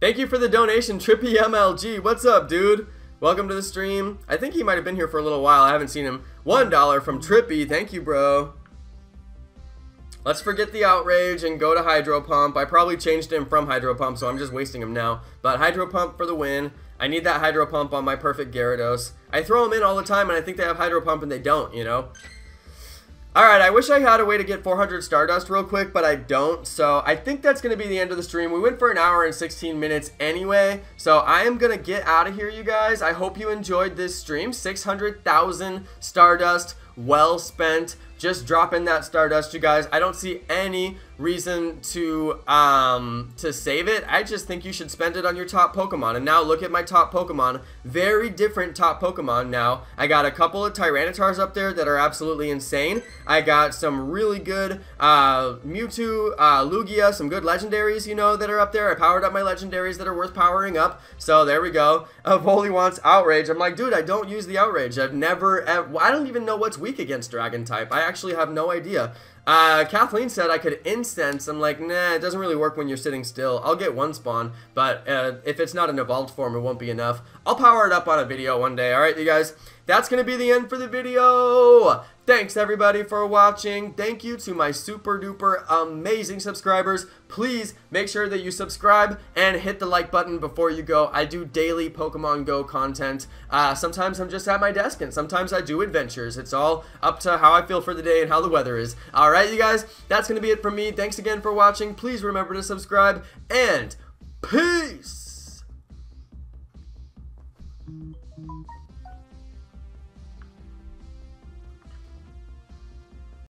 S1: Thank you for the donation, Trippy MLG. What's up, dude? Welcome to the stream. I think he might have been here for a little while. I haven't seen him. $1 from Trippy. Thank you, bro. Let's forget the Outrage and go to Hydro Pump. I probably changed him from Hydro Pump, so I'm just wasting him now. But Hydro Pump for the win. I need that Hydro Pump on my perfect Gyarados. I throw them in all the time, and I think they have Hydro Pump, and they don't, you know? Alright, I wish I had a way to get 400 Stardust real quick, but I don't. So I think that's going to be the end of the stream. We went for an hour and 16 minutes anyway. So I am going to get out of here, you guys. I hope you enjoyed this stream. 600,000 Stardust. Well spent. Just drop in that Stardust, you guys. I don't see any reason to save it. I just think you should spend it on your top Pokemon. And now look at my top Pokemon. Very different top Pokemon now. I got a couple of Tyrantars up there that are absolutely insane. I got some really good Mewtwo, Lugia, some good legendaries, you know, that are up there. I powered up my legendaries that are worth powering up. So there we go. Evoli wants Outrage. I'm like, dude, I don't use the Outrage. I don't even know what's weak against Dragon type. I actually have no idea. Kathleen said I could incense. I'm like, nah, it doesn't really work when you're sitting still. I'll get one spawn, but if it's not an evolved form, it won't be enough. I'll power it up on a video one day. Alright, you guys, that's going to be the end for the video. Thanks, everybody, for watching. Thank you to my super duper amazing subscribers. Please make sure that you subscribe and hit the like button before you go. I do daily Pokemon Go content. Sometimes I'm just at my desk, and sometimes I do adventures. It's all up to how I feel for the day and how the weather is. Alright, you guys, that's going to be it from me. Thanks again for watching. Please remember to subscribe, and peace!